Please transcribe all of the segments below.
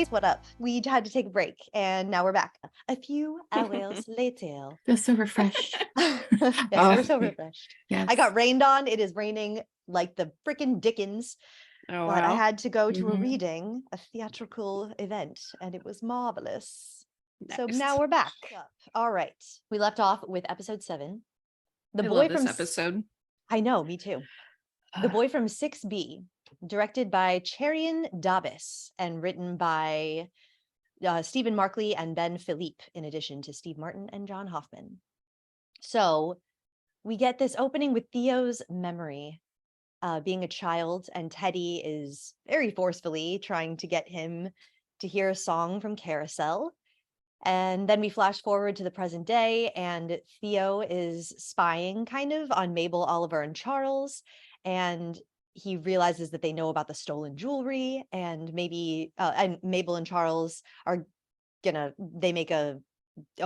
guys, what up? We had to take a break and now we're back. A few hours later. Feel so refreshed. Yes, we're so refreshed. Yes. I got rained on. It is raining like the freaking Dickens. Oh, But I wow. had to go to a Mhm. reading, a theatrical event, and it was marvelous. So Nice. now we're back. All right. We left off with episode 7. The I boy love this from episode. I know, me too. The Boy from 6B, directed by Cherian Dabis and written by Stephen Markley and Ben Philippe, in addition to Steve Martin and John Hoffman. So we get this opening with Theo's memory, being a child, and Teddy is very forcefully trying to get him to hear a song from Carousel. And then we flash forward to the present day, and Theo is spying kind of on Mabel, Oliver, and Charles. And he realizes that they know about the stolen jewelry, and maybe and Mabel and Charles are we're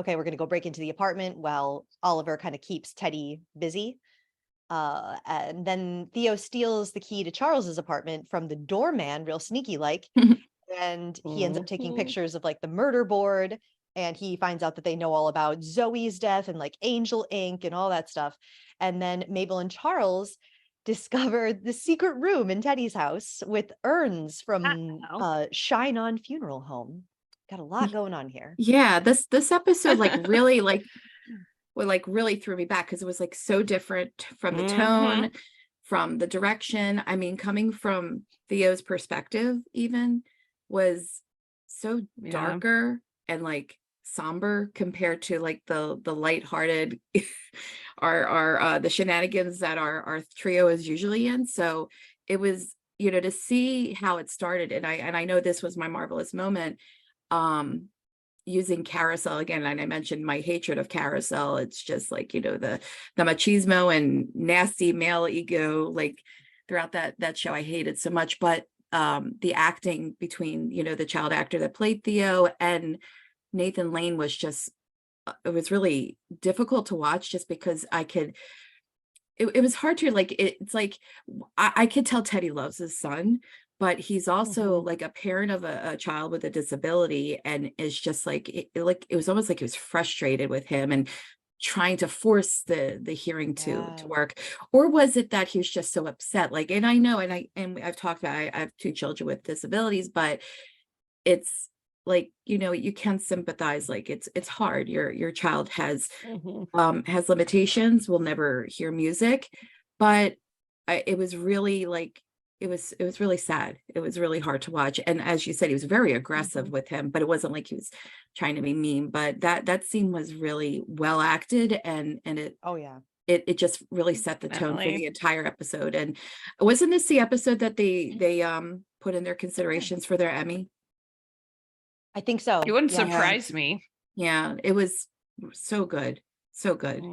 gonna go break into the apartment while Oliver kind of keeps Teddy busy. And then Theo steals the key to Charles's apartment from the doorman, real sneaky like, and he ends up taking pictures of like the murder board, and he finds out that they know all about Zoe's death and like Angel Ink and all that stuff. And then Mabel and Charles discover the secret room in Teddy's house with urns from Shine On Funeral Home. Got a lot going on here. Yeah, this episode really really threw me back because it was like so different from the tone, from the direction. I mean, coming from Theo's perspective even was so darker and like somber compared to like the lighthearted our the shenanigans that our trio is usually in. So it was, to see how it started, and I know this was my marvelous moment, using Carousel again, and I mentioned my hatred of Carousel. It's just like, the machismo and nasty male ego, like throughout that show, I hated so much. But the acting between, the child actor that played Theo and Nathan Lane was just, it was really difficult to watch, just because it was hard to it's like, I could tell Teddy loves his son, but he's also like a parent of a child with a disability, and is just like, it was almost like he was frustrated with him and trying to force the hearing to work. Or was it that he was just so upset? Like, and I know, and I've talked about, I have 2 children with disabilities, but it's like, you can sympathize. Like, it's hard. Your child has limitations, will never hear music, but it was really like, it was really sad. It was really hard to watch. And as you said, he was very aggressive with him, but it wasn't like he was trying to be mean. But that scene was really well acted, and it just really set the tone for the entire episode. And wasn't this the episode that they put in their considerations for their Emmy? I think so. It wouldn't surprise me. Yeah, it was so good. So good.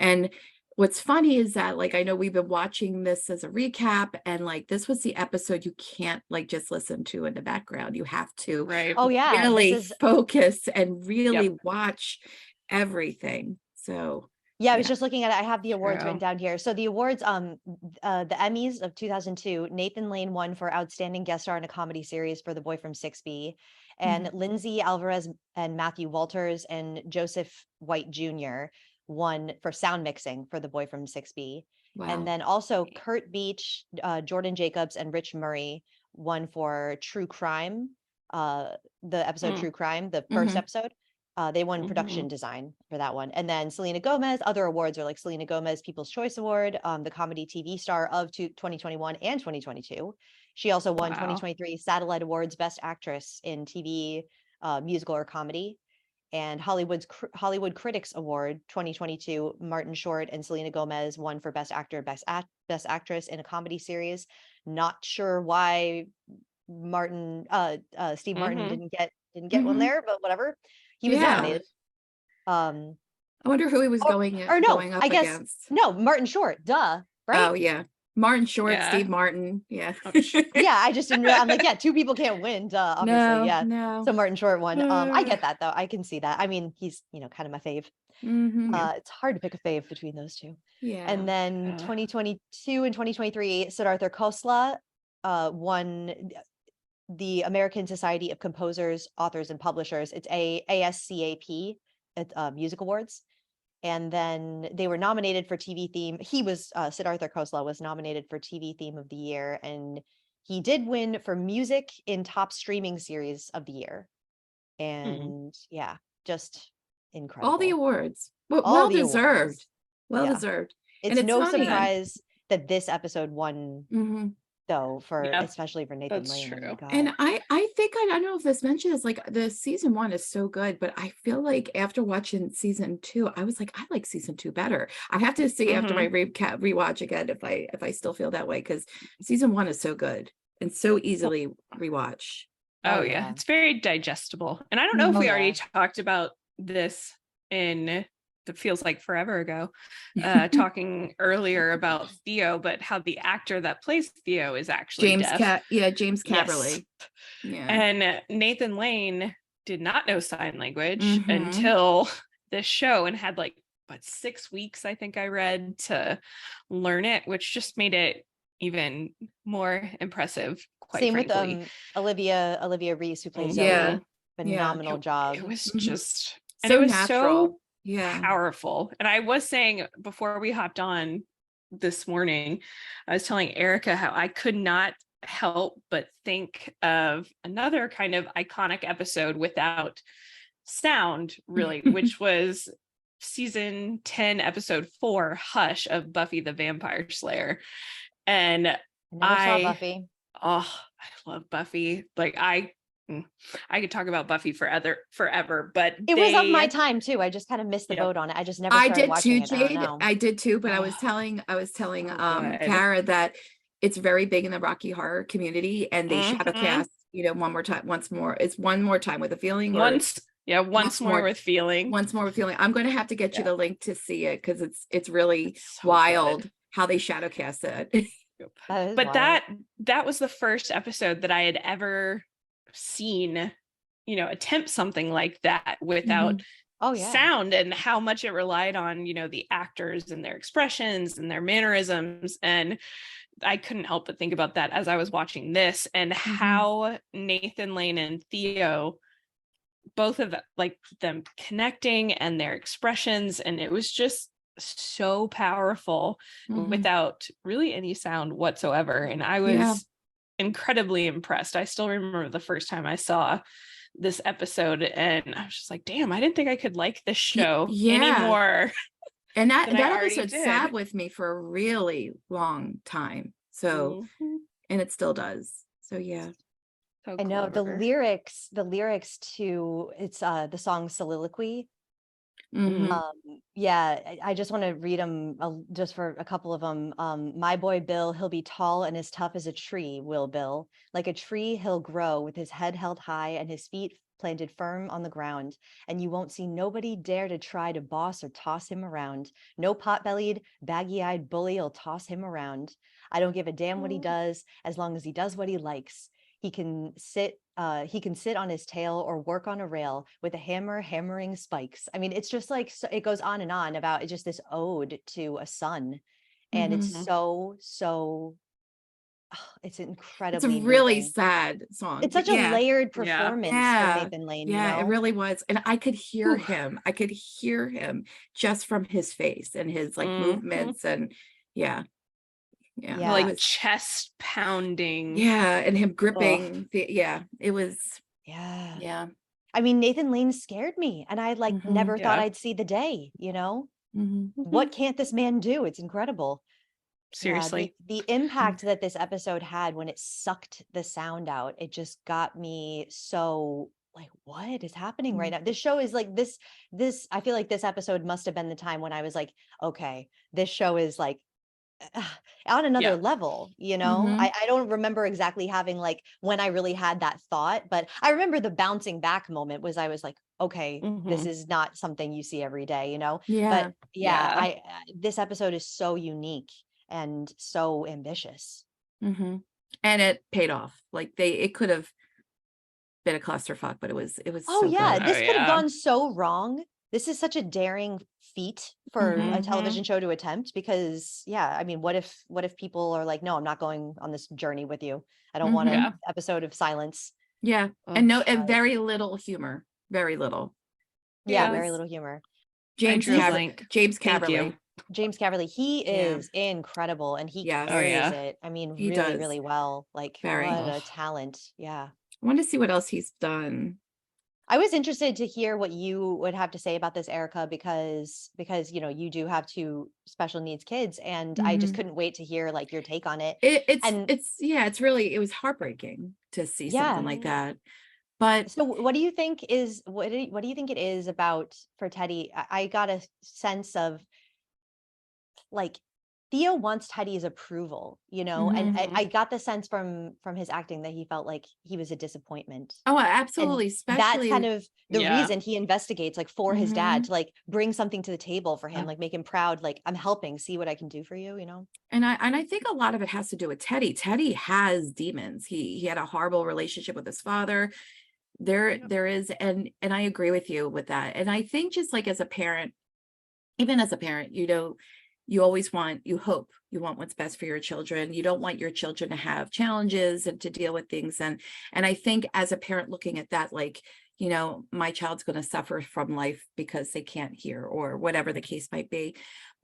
And what's funny is that, like, I know we've been watching this as a recap, and like, this was the episode you can't like just listen to in the background. You have to really focus and really watch everything. So I was just looking at it. I have the awards written down here. So the awards, the Emmys of 2002, Nathan Lane won for Outstanding Guest Star in a Comedy Series for The Boy from 6B. And Lindsay Alvarez and Matthew Walters and Joseph White Jr. won for sound mixing for The Boy from 6B. Wow. And then also Kurt Beach, Jordan Jacobs, and Rich Murray won for True Crime, the episode True Crime, the first episode. They won production design for that one. And then Selena Gomez, other awards are like Selena Gomez People's Choice Award, the Comedy TV Star of 2021 and 2022. She also won 2023 Satellite Awards Best Actress in TV, Musical or Comedy. And Hollywood Critics Award 2022, Martin Short and Selena Gomez won for Best Actor, Best Actress in a Comedy Series. Not sure why Steve Martin didn't get one there, but whatever. He was nominated. I wonder who he was going up against. No, Martin Short, duh, right? Oh yeah, Martin Short, Steve Martin, yeah. I just didn't realize. I'm like, 2 people can't win, duh, obviously, No. So Martin Short won. I get that though. I can see that. I mean, he's kind of my fave. It's hard to pick a fave between those 2. Yeah. And then 2022 and 2023, Siddhartha Khosla won the American Society of Composers, Authors, and Publishers. It's ASCAP, it's Music Awards. And then they were nominated for TV theme. He was Siddhartha Khosla was nominated for TV theme of the year, and he did win for music in top streaming series of the year. And yeah, just incredible. All the awards. All Well the deserved. awards. Well Yeah. deserved. It's And no funny. surprise that this episode won though, for especially for Nathan Lane. True. Oh my God. And I think I don't know if this mentioned is like the season 1 is so good, but I feel like after watching season 2, I was like, I like season 2 better. I have to see after my rewatch again if I still feel that way, because season 1 is so good and so easily rewatch. Oh yeah, it's very digestible. And I don't know if we already talked about this in that feels like forever ago, talking earlier about Theo, but how the actor that plays Theo is actually James deaf. James Caverly. Yeah. And Nathan Lane did not know sign language until this show, and had like 6 weeks, I think I read, to learn it, which just made it even more impressive. Same frankly. With Olivia Reese, who plays Zoe. Phenomenal job. It was just so, and it was natural. So powerful. And I was saying before we hopped on this morning, I was telling Erica how I could not help but think of another kind of iconic episode without sound, really, which was season 10, episode 4, Hush, of Buffy the Vampire Slayer. And I never saw Buffy. Oh, I love Buffy. Like I could talk about Buffy forever, but it was of my time too. I just kind of missed the boat on it. I just never started watching it. Jade. I did too, but I was telling Kara that it's very big in the Rocky Horror community, and they shadowcast, once more. It's one more time with a feeling. Once more with feeling. Once more with feeling. I'm going to have to get you the link to see it, because it's really so wild how they shadowcast it. But that was the first episode that I had ever seen, attempt something like that without sound, and how much it relied on, the actors and their expressions and their mannerisms. And I couldn't help but think about that as I was watching this, and how Nathan Lane and Theo, both of them connecting, and their expressions, and it was just so powerful without really any sound whatsoever. And I was incredibly impressed. I still remember the first time I saw this episode, and I was just like, damn, I didn't think I could like this show anymore. And that episode sat with me for a really long time. So and it still does. So so I know the lyrics to it's the song Soliloquy. I just want to read them just for a couple of them. My boy Bill, he'll be tall and as tough as a tree, will Bill. Like a tree he'll grow, with his head held high and his feet planted firm on the ground, and you won't see nobody dare to try to boss or toss him around. No pot-bellied, baggy-eyed bully'll toss him around. I don't give a damn what he does, as long as he does what he likes. He can sit on his tail or work on a rail with a hammer hammering spikes. I mean, it's just like, so it goes on and on about, it's just this ode to a son. And it's it's incredibly it's a really moving. Sad song. It's such a layered performance from Nathan Lane. It really was. And I could hear him. I could hear him just from his face and his movements, and like chest pounding, and him gripping it was I mean, Nathan Lane scared me, and I never thought I'd see the day. What can't this man do? It's incredible. Seriously. The impact that this episode had when it sucked the sound out, it just got me so like, what is happening right now? This show is like this I feel like this episode must have been the time when I was like, okay, this show is like on another level, I don't remember exactly having like when I really had that thought, but I remember the bouncing back moment was I was like, okay, this is not something you see every day, but this episode is so unique and so ambitious. And it paid off. Like it could have been a clusterfuck, but it was this could have gone so wrong. this is such a daring feat for a television show to attempt, because I mean, what if people are like, no, I'm not going on this journey with you. I don't want an episode of silence. Yeah. Oh, and very little humor. Very little. Yeah, very little humor. James Caverly. James Caverly, he is incredible, and he carries it. I mean, He really, does. really well. Like, what a talent. Yeah. I want to see what else he's done. I was interested to hear what you would have to say about this, Erica, because you do have 2 special needs kids, and I just couldn't wait to hear like your take on it. It's really, it was heartbreaking to see something like that. But so what do you think is what do you think it is about for Teddy? I got a sense of like Theo wants Teddy's approval, and I got the sense from his acting that he felt like he was a disappointment. Oh, absolutely. And especially that's kind of the reason he investigates, like, for his dad, to like bring something to the table for him, like make him proud, like, I'm helping, see what I can do for you, And I think a lot of it has to do with Teddy. Teddy has demons. He had a horrible relationship with his father. There is, and I agree with you with that. And I think just like as a parent, even as a parent, you always want what's best for your children. You don't want your children to have challenges and to deal with things. And I think as a parent looking at that, like, my child's going to suffer from life because they can't hear, or whatever the case might be.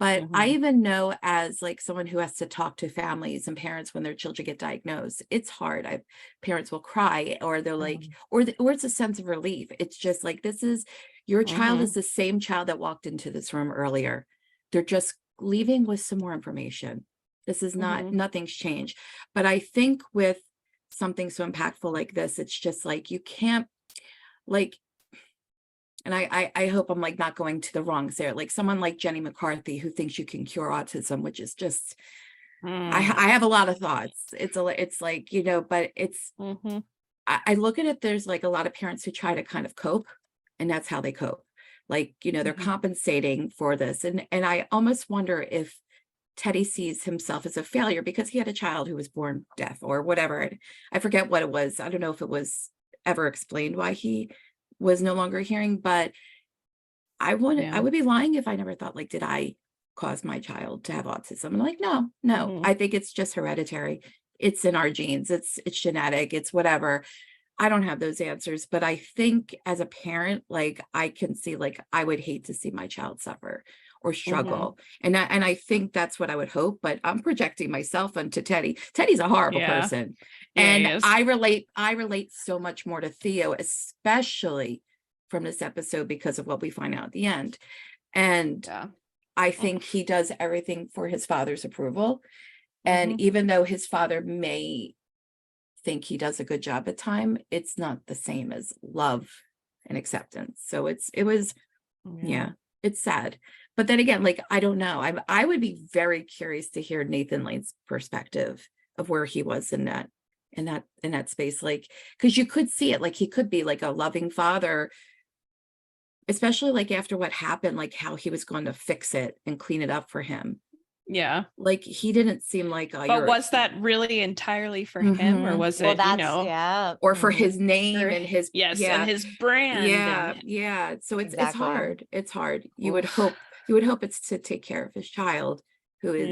But I even know, as like someone who has to talk to families and parents when their children get diagnosed, it's hard. Parents will cry, or they're like, or it's a sense of relief. It's just like, this is your child is the same child that walked into this room earlier. They're just leaving with some more information. This is nothing's changed. But I think with something so impactful like this, it's just like, you can't like, and I hope I'm like not going to the wrongs there. Like someone like Jenny McCarthy, who thinks you can cure autism, which is just, I have a lot of thoughts. It's like, but it's, I look at it, there's like a lot of parents who try to kind of cope, and that's how they cope. Like, they're compensating for this. And I almost wonder if Teddy sees himself as a failure because he had a child who was born deaf or whatever. I forget what it was. I don't know if it was ever explained why he was no longer hearing, but I would be lying if I never thought, like, did I cause my child to have autism? And like, no, I think it's just hereditary. It's in our genes. It's genetic. It's whatever. I don't have those answers, but I think as a parent, like, I can see, like, I would hate to see my child suffer or struggle. And I think that's what I would hope, but I'm projecting myself onto Teddy. Teddy's a horrible person. And I relate so much more to Theo, especially from this episode, because of what we find out at the end. And I think he does everything for his father's approval. And even though his father may think he does a good job at time, it's not the same as love and acceptance. So it's sad. But then again, like, I don't know. I would be very curious to hear Nathan Lane's perspective of where he was in that space. Like, because you could see it, like, he could be like a loving father, especially like after what happened, like how he was going to fix it and clean it up for him. Yeah. Like, he didn't seem like, but was that really entirely for him, or was it, or for his name and his, and his brand. So it's hard. It's hard. You would hope it's to take care of his child, who is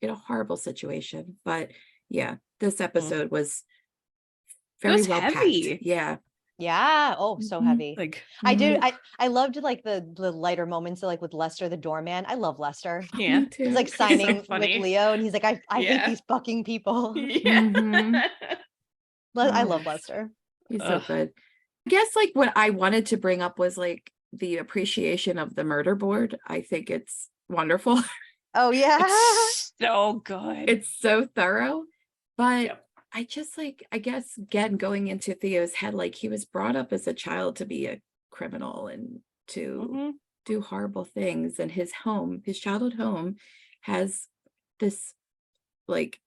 in a horrible situation. But this episode was very well heavy. packed. Yeah. Oh, so heavy. Like, I loved like the lighter moments, like with Lester, the doorman. I love Lester. Yeah. Me too. He's like signing with Leo, and he's like, I hate these fucking people. I love Lester. He's so good. I guess like what I wanted to bring up was like the appreciation of the murder board. I think it's wonderful. Oh yeah. It's so good. It's so thorough. But I just like, I guess, again, going into Theo's head, like, he was brought up as a child to be a criminal and to do horrible things. And his childhood home has this, like,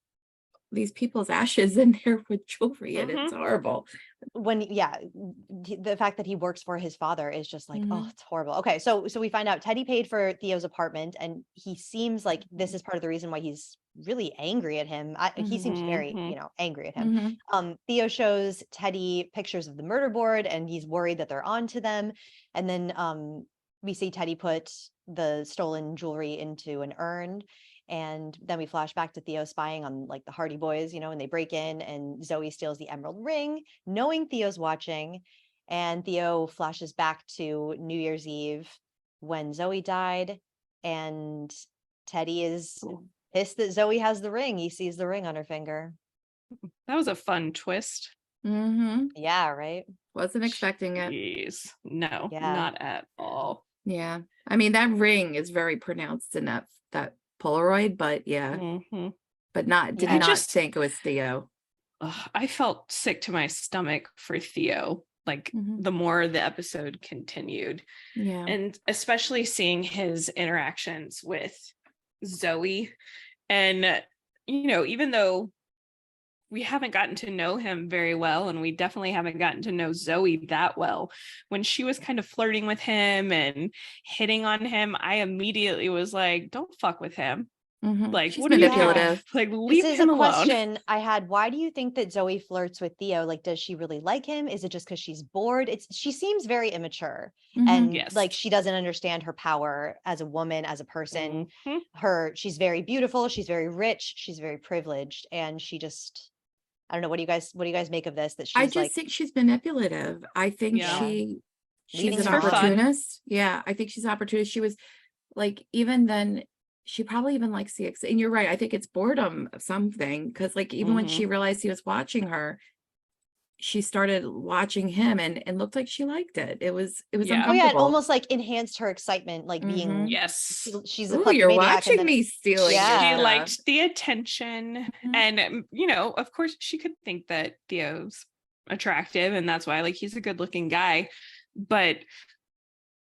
these people's ashes in there with jewelry, and it's horrible. The fact that he works for his father is just like, oh, it's horrible. Okay, so we find out Teddy paid for Theo's apartment, and he seems like this is part of the reason why he's really angry at him. He seems very, angry at him. Theo shows Teddy pictures of the murder board, and he's worried that they're on to them. And then we see Teddy put the stolen jewelry into an urn. And then we flash back to Theo spying on like the Hardy Boys, you know, and they break in and Zoe steals the emerald ring, knowing Theo's watching. And Theo flashes back to New Year's Eve when Zoe died. And Teddy is pissed that Zoe has the ring. He sees the ring on her finger. That was a fun twist. Yeah, right. Wasn't expecting it. Jeez. No, Yeah. not at all. Yeah. I mean, that ring is very pronounced in that Polaroid, but yeah. But did not think it was Theo. I felt sick to my stomach for Theo, like the more the episode continued. Yeah. And especially seeing his interactions with Zoe. And, you know, even though we haven't gotten to know him very well, and we definitely haven't gotten to know Zoe that well, when she was kind of flirting with him and hitting on him, I immediately was like, don't fuck with him. Like, she's what are you doing? manipulative. Like, leave This is him a alone. question I had. Why do you think that Zoe flirts with Theo? Like, does she really like him? Is it just because she's bored? She seems very immature, and like she doesn't understand her power as a woman, as a person. She's very beautiful, she's very rich, she's very privileged, and she just, I don't know. What do you guys make of this? That she's I just think she's manipulative. I think she's an opportunist. Yeah, I think she's an opportunist. She was like, even then, she probably even likes the and you're right. I think it's boredom of something, because like even when she realized he was watching her, she started watching him and looked like she liked it. It was uncomfortable. Oh yeah, it almost like enhanced her excitement, like being she's a you're watching then, me stealing. She liked the attention, and you know, of course, she could think that Theo's attractive, and that's why like he's a good-looking guy, but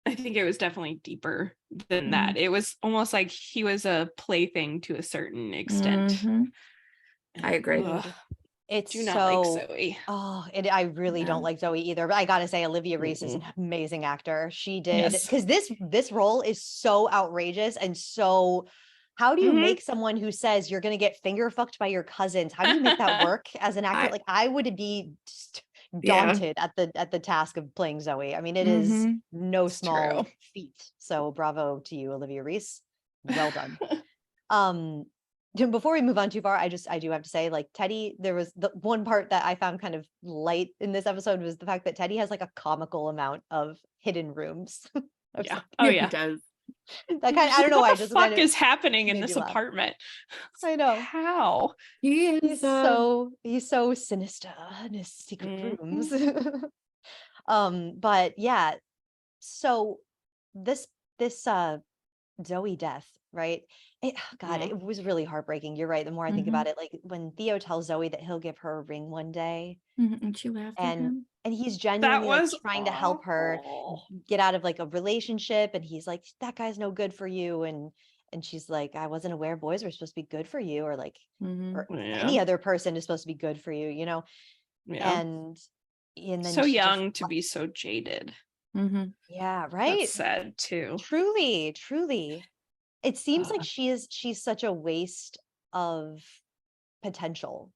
I think it was definitely deeper than that. It was almost like he was a plaything to a certain extent. I agree. It's do not like Zoe. I really don't like Zoe either. But I gotta say, Olivia Reese is an amazing actor. She did, because this role is so outrageous and so. How do you make someone who says you're gonna get finger fucked by your cousins? How do you make that work as an actor? Like I would be just daunted at the task of playing Zoe. I mean, it is no small feat. So bravo to you, Olivia Reese. Well done. Before we move on too far, I do have to say, like Teddy, there was the one part that I found kind of light in this episode was the fact that Teddy has like a comical amount of hidden rooms. Yeah. He does. That kind of, I don't know why. What the fuck is happening in this apartment? I know. How? He's so sinister in his secret rooms. But yeah, so this Zoe death, right? It was really heartbreaking. You're right. The more I think about it, like when Theo tells Zoe that he'll give her a ring one day, and she laughed at him. And he's genuinely like, trying to help her get out of like a relationship, and he's like, that guy's no good for you, and she's like, I wasn't aware boys were supposed to be good for you, or like or any other person is supposed to be good for you, you know. And then so young to be so jaded. Yeah, right. That's sad too. Truly it seems like she's such a waste of potential.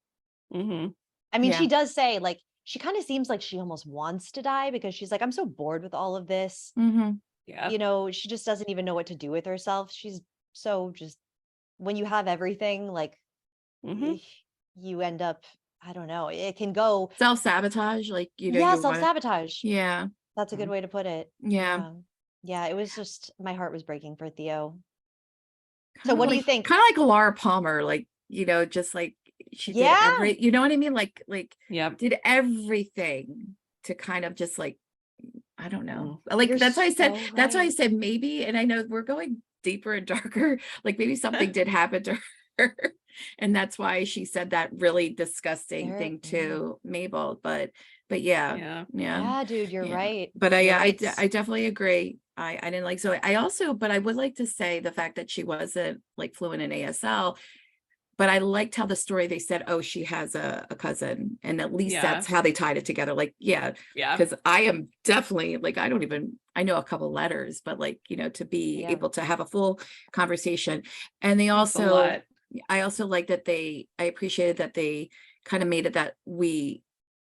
I mean, she does say, like, she kind of seems like she almost wants to die, because she's like, I'm so bored with all of this. Yeah, you know, she just doesn't even know what to do with herself. She's so just, when you have everything, like you end up, I don't know, it can go self-sabotage, like, you know. Self-sabotage. Yeah, that's a good way to put it. Yeah, it was just, my heart was breaking for Theo. So what do you think? Kind of like Laura Palmer, like, you know, just like she did you know what I mean? Like did everything to kind of just like, I don't know. Like that's why I said, that's why I said maybe, and I know we're going deeper and darker, like maybe something did happen to her. And that's why she said that really disgusting thing to Mabel. But yeah, dude, you're right. But I definitely agree. I didn't like Zoe. But I would like to say the fact that she wasn't like fluent in ASL, but I liked how the story, they said, oh, she has a cousin, and at least that's how they tied it together. Like, because I am definitely like, I know a couple letters, but like, you know, to be able to have a full conversation. And they also, I also like that I appreciated that they kind of made it that we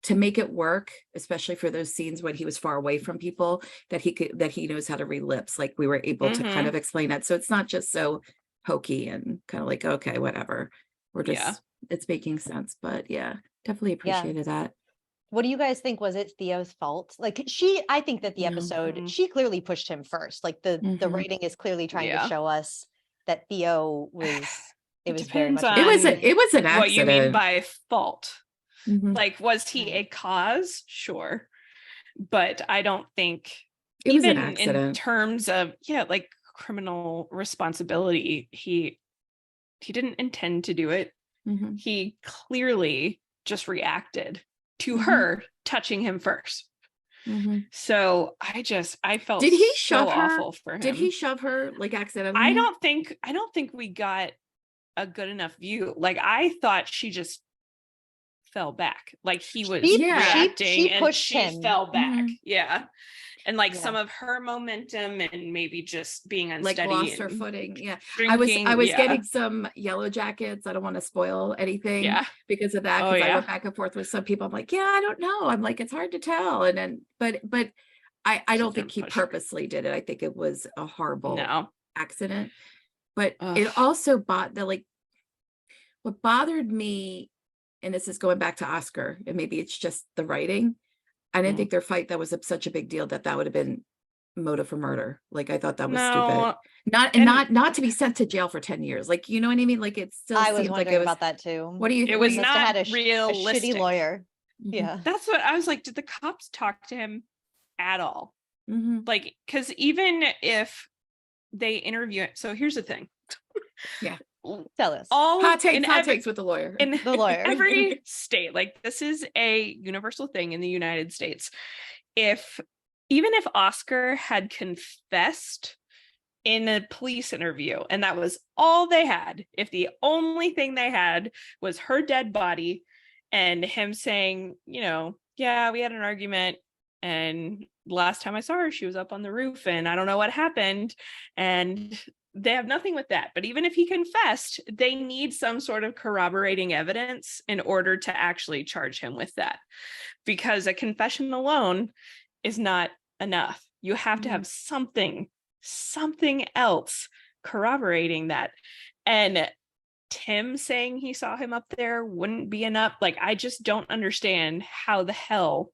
to make it work, especially for those scenes when he was far away from people, that he knows how to read lips. Like we were able to kind of explain that. So it's not just so hokey and kind of like, okay, whatever. We're just, it's making sense. But yeah, definitely appreciated that. What do you guys think? Was it Theo's fault? Like I think that the episode, she clearly pushed him first. Like the writing is clearly trying to show us that Theo was, it was very much. It was an accident. What you mean by fault? Like, was he a cause? Sure. But I don't think it was even an accident. In terms of, like criminal responsibility, he didn't intend to do it. He clearly just reacted to her touching him first. So I felt did he shove so her? Awful for him. Did he shove her like accidentally? I don't think we got a good enough view. Like I thought she just fell back. Like he was reacting she pushed and him. She fell back. Yeah. And like some of her momentum and maybe just being unsteady. Like lost her footing. Yeah. Drinking, I was getting some Yellow Jackets. I don't want to spoil anything because of that. Because I went back and forth with some people. I'm like, I don't know. I'm like, it's hard to tell. And then, but I don't think he purposely did it. I think it was a horrible accident. But it also what bothered me, and this is going back to Oscar, and maybe it's just the writing. I didn't think their fight that was such a big deal that would have been motive for murder. Like I thought that was stupid. Not to be sent to jail for 10 years. Like, you know what I mean? Like it still I was wondering about that too. What do you think? It was not realistic. A shitty lawyer. Yeah. That's what I was like, did the cops talk to him at all? Like, because even if they interview it, so here's the thing. Tell us. Hot takes with the lawyer. In the lawyer. Every state, like this is a universal thing in the United States. Even if Oscar had confessed in a police interview and that was all they had, if the only thing they had was her dead body and him saying, we had an argument and last time I saw her, she was up on the roof and I don't know what happened, and they have nothing with that. But even if he confessed, they need some sort of corroborating evidence in order to actually charge him with that, because a confession alone is not enough. You have to have something else corroborating that. And Tim saying he saw him up there wouldn't be enough. Like, I just don't understand how the hell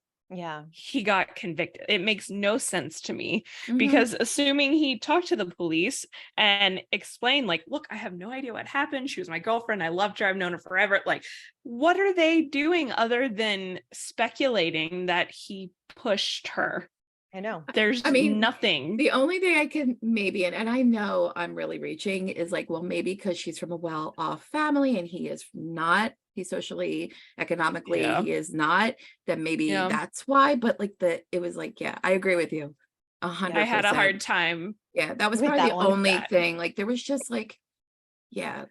he got convicted. It makes no sense to me, because assuming he talked to the police and explained, like, look, I have no idea what happened. She was my girlfriend. I loved her. I've known her forever. Like, what are they doing other than speculating that he pushed her? I know. There's nothing. The only thing I can maybe, and I know I'm really reaching, is like, well, maybe because she's from a well-off family and he is not. He's socially, economically, he is not. Then maybe that's why. But like it was like, I agree with you. 100%. I had a hard time. Yeah, that was probably the only thing. Like there was just like,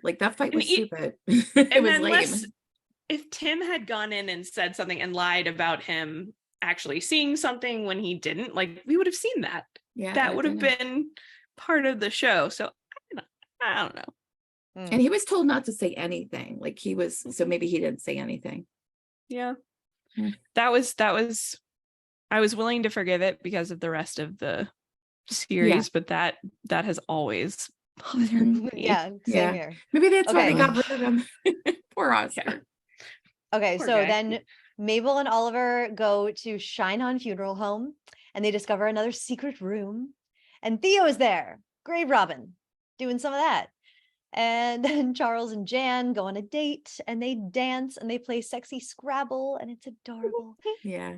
like that fight was stupid. It was lame. If Tim had gone in and said something and lied about him actually seeing something when he didn't, like, we would have seen that. That would have been part of the show. So I don't know. And he was told not to say anything. Like he was, so maybe he didn't say anything. That was I was willing to forgive it because of the rest of the series, but that has always bothered me. Same here. Maybe that's why they got rid of him. Poor Oscar. Okay, so then Mabel and Oliver go to Shine On Funeral Home and they discover another secret room, and Theo is there, grave robbing, doing some of that. And then Charles and Jan go on a date and they dance and they play sexy Scrabble, and it's adorable.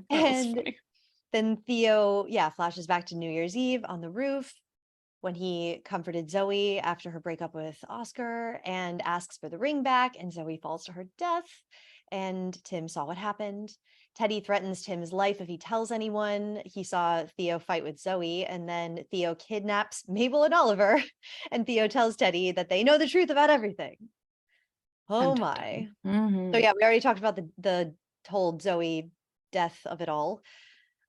And then Theo, flashes back to New Year's Eve on the roof when he comforted Zoe after her breakup with Oscar and asks for the ring back, and Zoe falls to her death. And Tim saw what happened. Teddy threatens Tim's life if he tells anyone. He saw Theo fight with Zoe, and then Theo kidnaps Mabel and Oliver, and Theo tells Teddy that they know the truth about everything. Oh my. So we already talked about the whole Zoe death of it all.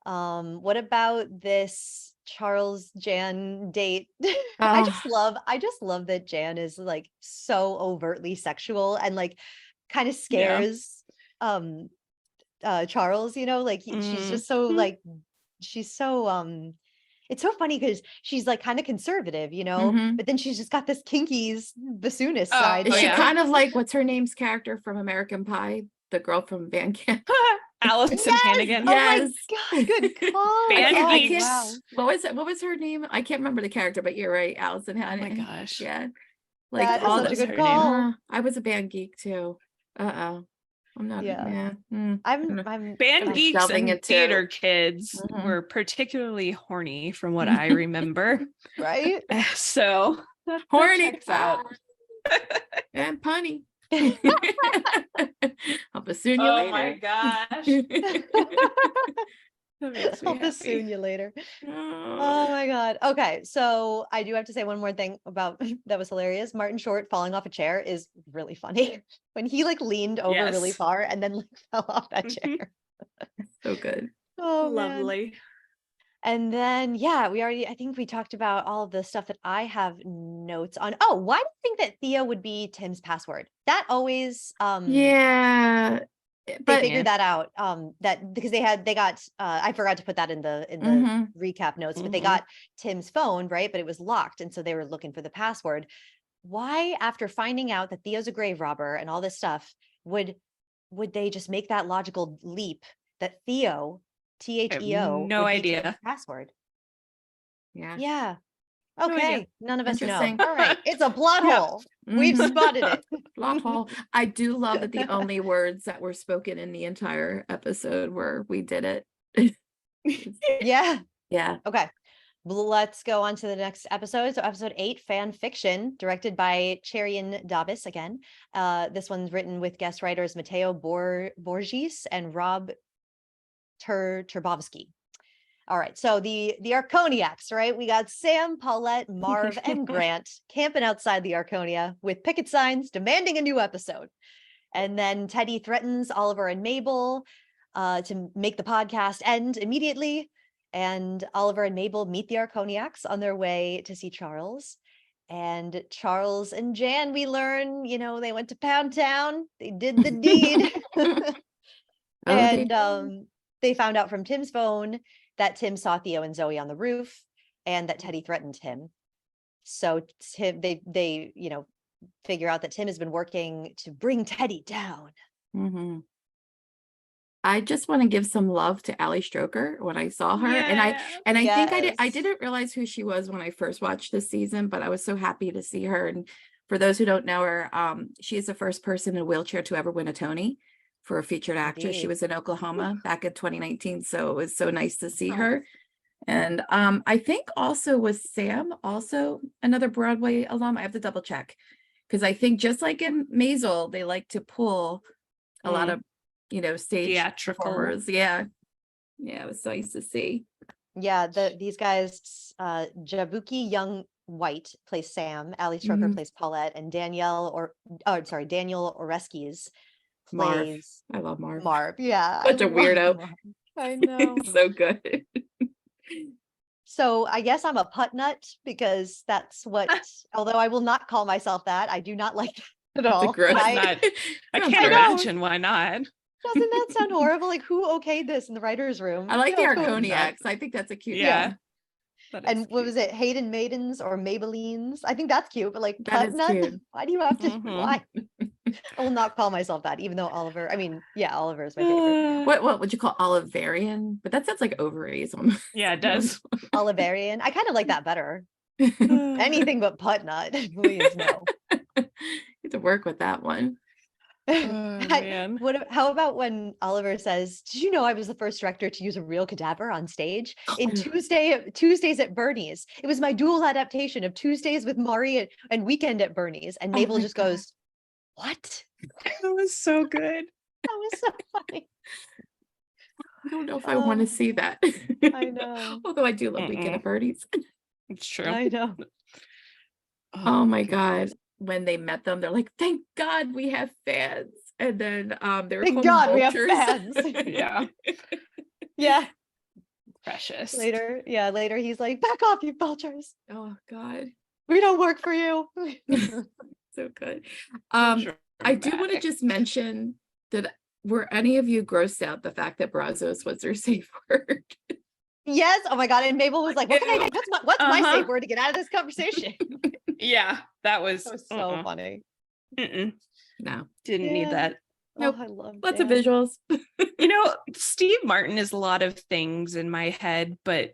What about this Charles Jan date? I just love that Jan is like so overtly sexual and like kind of scares Charles, like she's just so like she's so it's so funny because she's like kind of conservative, but then she's just got this kinky bassoonist side. Is she kind of like what's her name's character from American Pie? The girl from Van Camp. Allison Hannigan. Yes. Oh my God, good call. Wow. What was her name? I can't remember the character, but you're right, Allison Hannigan. Oh my gosh. Yeah. Like that all is such a good call. I was a band geek too. I'm not. Yeah. I'm band geeks and theater kids were particularly horny from what I remember. Right? So horny out. And punny. I'll bassoon you later. Oh my gosh. I'll bassoon you later. Oh my God. Okay. So I do have to say one more thing about that was hilarious. Martin Short falling off a chair is really funny. When he like leaned over really far and then like fell off that chair. So good. Oh, lovely. Man. And then, I think we talked about all of the stuff that I have notes on. Oh, why do you think that Theo would be Tim's password? That always, they figured that out. That because they got, I forgot to put that in the recap notes, but they got Tim's phone, right? But it was locked. And so they were looking for the password. Why, after finding out that Theo's a grave robber and all this stuff, would they just make that logical leap that Theo, Theo, no idea password? Yeah. Okay, none of us know. All right, it's a plot hole. We've spotted it. Plot hole. I do love that the only words that were spoken in the entire episode were "we did it." Yeah. Okay, let's go on to the next episode. So episode 8, fan fiction, directed by Cherian Davis again. This one's written with guest writers Matteo Borges and Rob Turbovsky. All right, so the Arconiacs, right? We got Sam, Paulette, Marv, and Grant camping outside the Arconia with picket signs demanding a new episode. And then Teddy threatens Oliver and Mabel to make the podcast end immediately. And Oliver and Mabel meet the Arconiacs on their way to see Charles. And Charles and Jan, we learn, they went to Pound Town. They did the deed. They found out from Tim's phone that Tim saw Theo and Zoe on the roof and that Teddy threatened him. So they figure out that Tim has been working to bring Teddy down. I just want to give some love to Ali Stroker when I saw her. I think I didn't realize who she was when I first watched this season, but I was so happy to see her. And for those who don't know her, she is the first person in a wheelchair to ever win a Tony for a featured actress. Indeed. She was in Oklahoma back in 2019. So it was so nice to see her. And I think also was Sam, also another Broadway alum. I have to double check because I think just like in Maisel, they like to pull a lot of, stage theatrical performers. Yeah, it was nice to see. Yeah, these guys, Jabuki Young White plays Sam, Ali Stroker plays Paulette, and Daniel Oreskes plays Marv. I love Marv. Marv, yeah. Such a weirdo. Marv. I know. So good. So I guess I'm a putt nut because that's what, although I will not call myself that, I do not like that at all. I can't imagine why not. Doesn't that sound horrible? Like, who okayed this in the writer's room? I like the Arconiacs. I think that's a cute name. And what was it? Hayden Maidens or Maybellines? I think that's cute, but like putt nut? Why do you have to? Why? I will not call myself that, even though Oliver is my favorite. What would you call Oliverian? But that sounds like ovaries. Yeah, it does. Oliverian. I kind of like that better. Anything but putt nut. Please no. You have to work with that one. Man. How about when Oliver says, "Did you know I was the first director to use a real cadaver on stage in Tuesdays at Bernie's? It was my dual adaptation of Tuesdays with Maury and Weekend at Bernie's." And Mabel just goes, "What?" That was so good. That was so funny. I don't know if I want to see that. I know. Although I do love Weekend at Bernie's. It's true. I know. Oh my God. When they met them, they're like, "Thank God we have fans." And then they were thank God vultures. We have fans. Yeah. Yeah. Precious. Later he's like, "Back off, you vultures." Oh God. We don't work for you. So good. I do want to just mention that were any of you grossed out the fact that Brazos was their safe word? Yes. Oh my God. And Mabel was like, what can I do? What's my safe word to get out of this conversation? Yeah, that was so funny. No. Didn't need that. Nope. I love Lots of Jan. visuals. Steve Martin is a lot of things in my head, but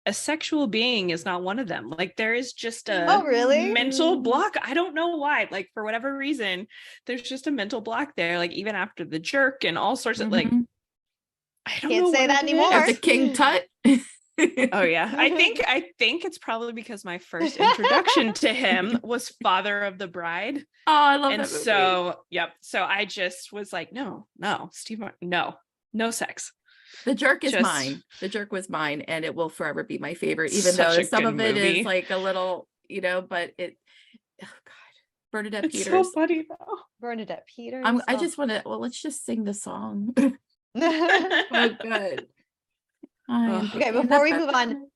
a sexual being is not one of them. Like there is just a really? mental block. I don't know why. Like for whatever reason, there's just a mental block there. Like even after the jerk and all sorts of like, I don't Can't know say what that it anymore. is. After King Tut. Oh yeah. I think it's probably because my first introduction to him was Father of the Bride. Oh, I love and that movie. So I just was like, no, Steve Martin, no sex. The Jerk is mine. The Jerk was mine, and it will forever be my favorite, even though some of it is like a little, but it, oh God, Bernadette Peters. So funny though. Bernadette Peters. I just want to, let's just sing the song. Oh, good. Okay, before we move on,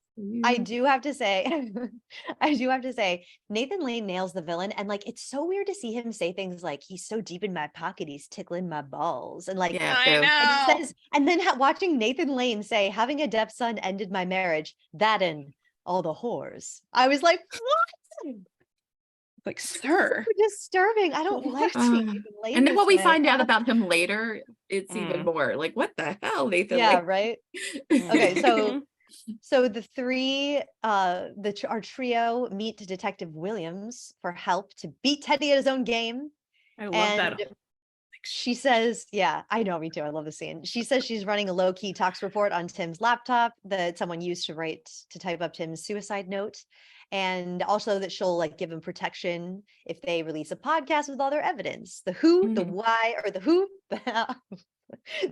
I do have to say, Nathan Lane nails the villain. And like, it's so weird to see him say things like, he's so deep in my pocket, he's tickling my balls. And like, I know. And then watching Nathan Lane say, having a deaf son ended my marriage, that and all the whores. I was like, what? Like, sir. So disturbing. I don't like seeing Nathan Lane. And then what we find out about him later, it's even more like, what the hell, Nathan Lane? Yeah, right. Okay, so the three, our trio meet Detective Williams for help to beat Teddy at his own game. I love that. She says, yeah, I know, me too. I love the scene. She says she's running a low-key tox report on Tim's laptop that someone used to type up Tim's suicide note. And also that she'll like give him protection if they release a podcast with all their evidence. The who, the why, or the who, the how.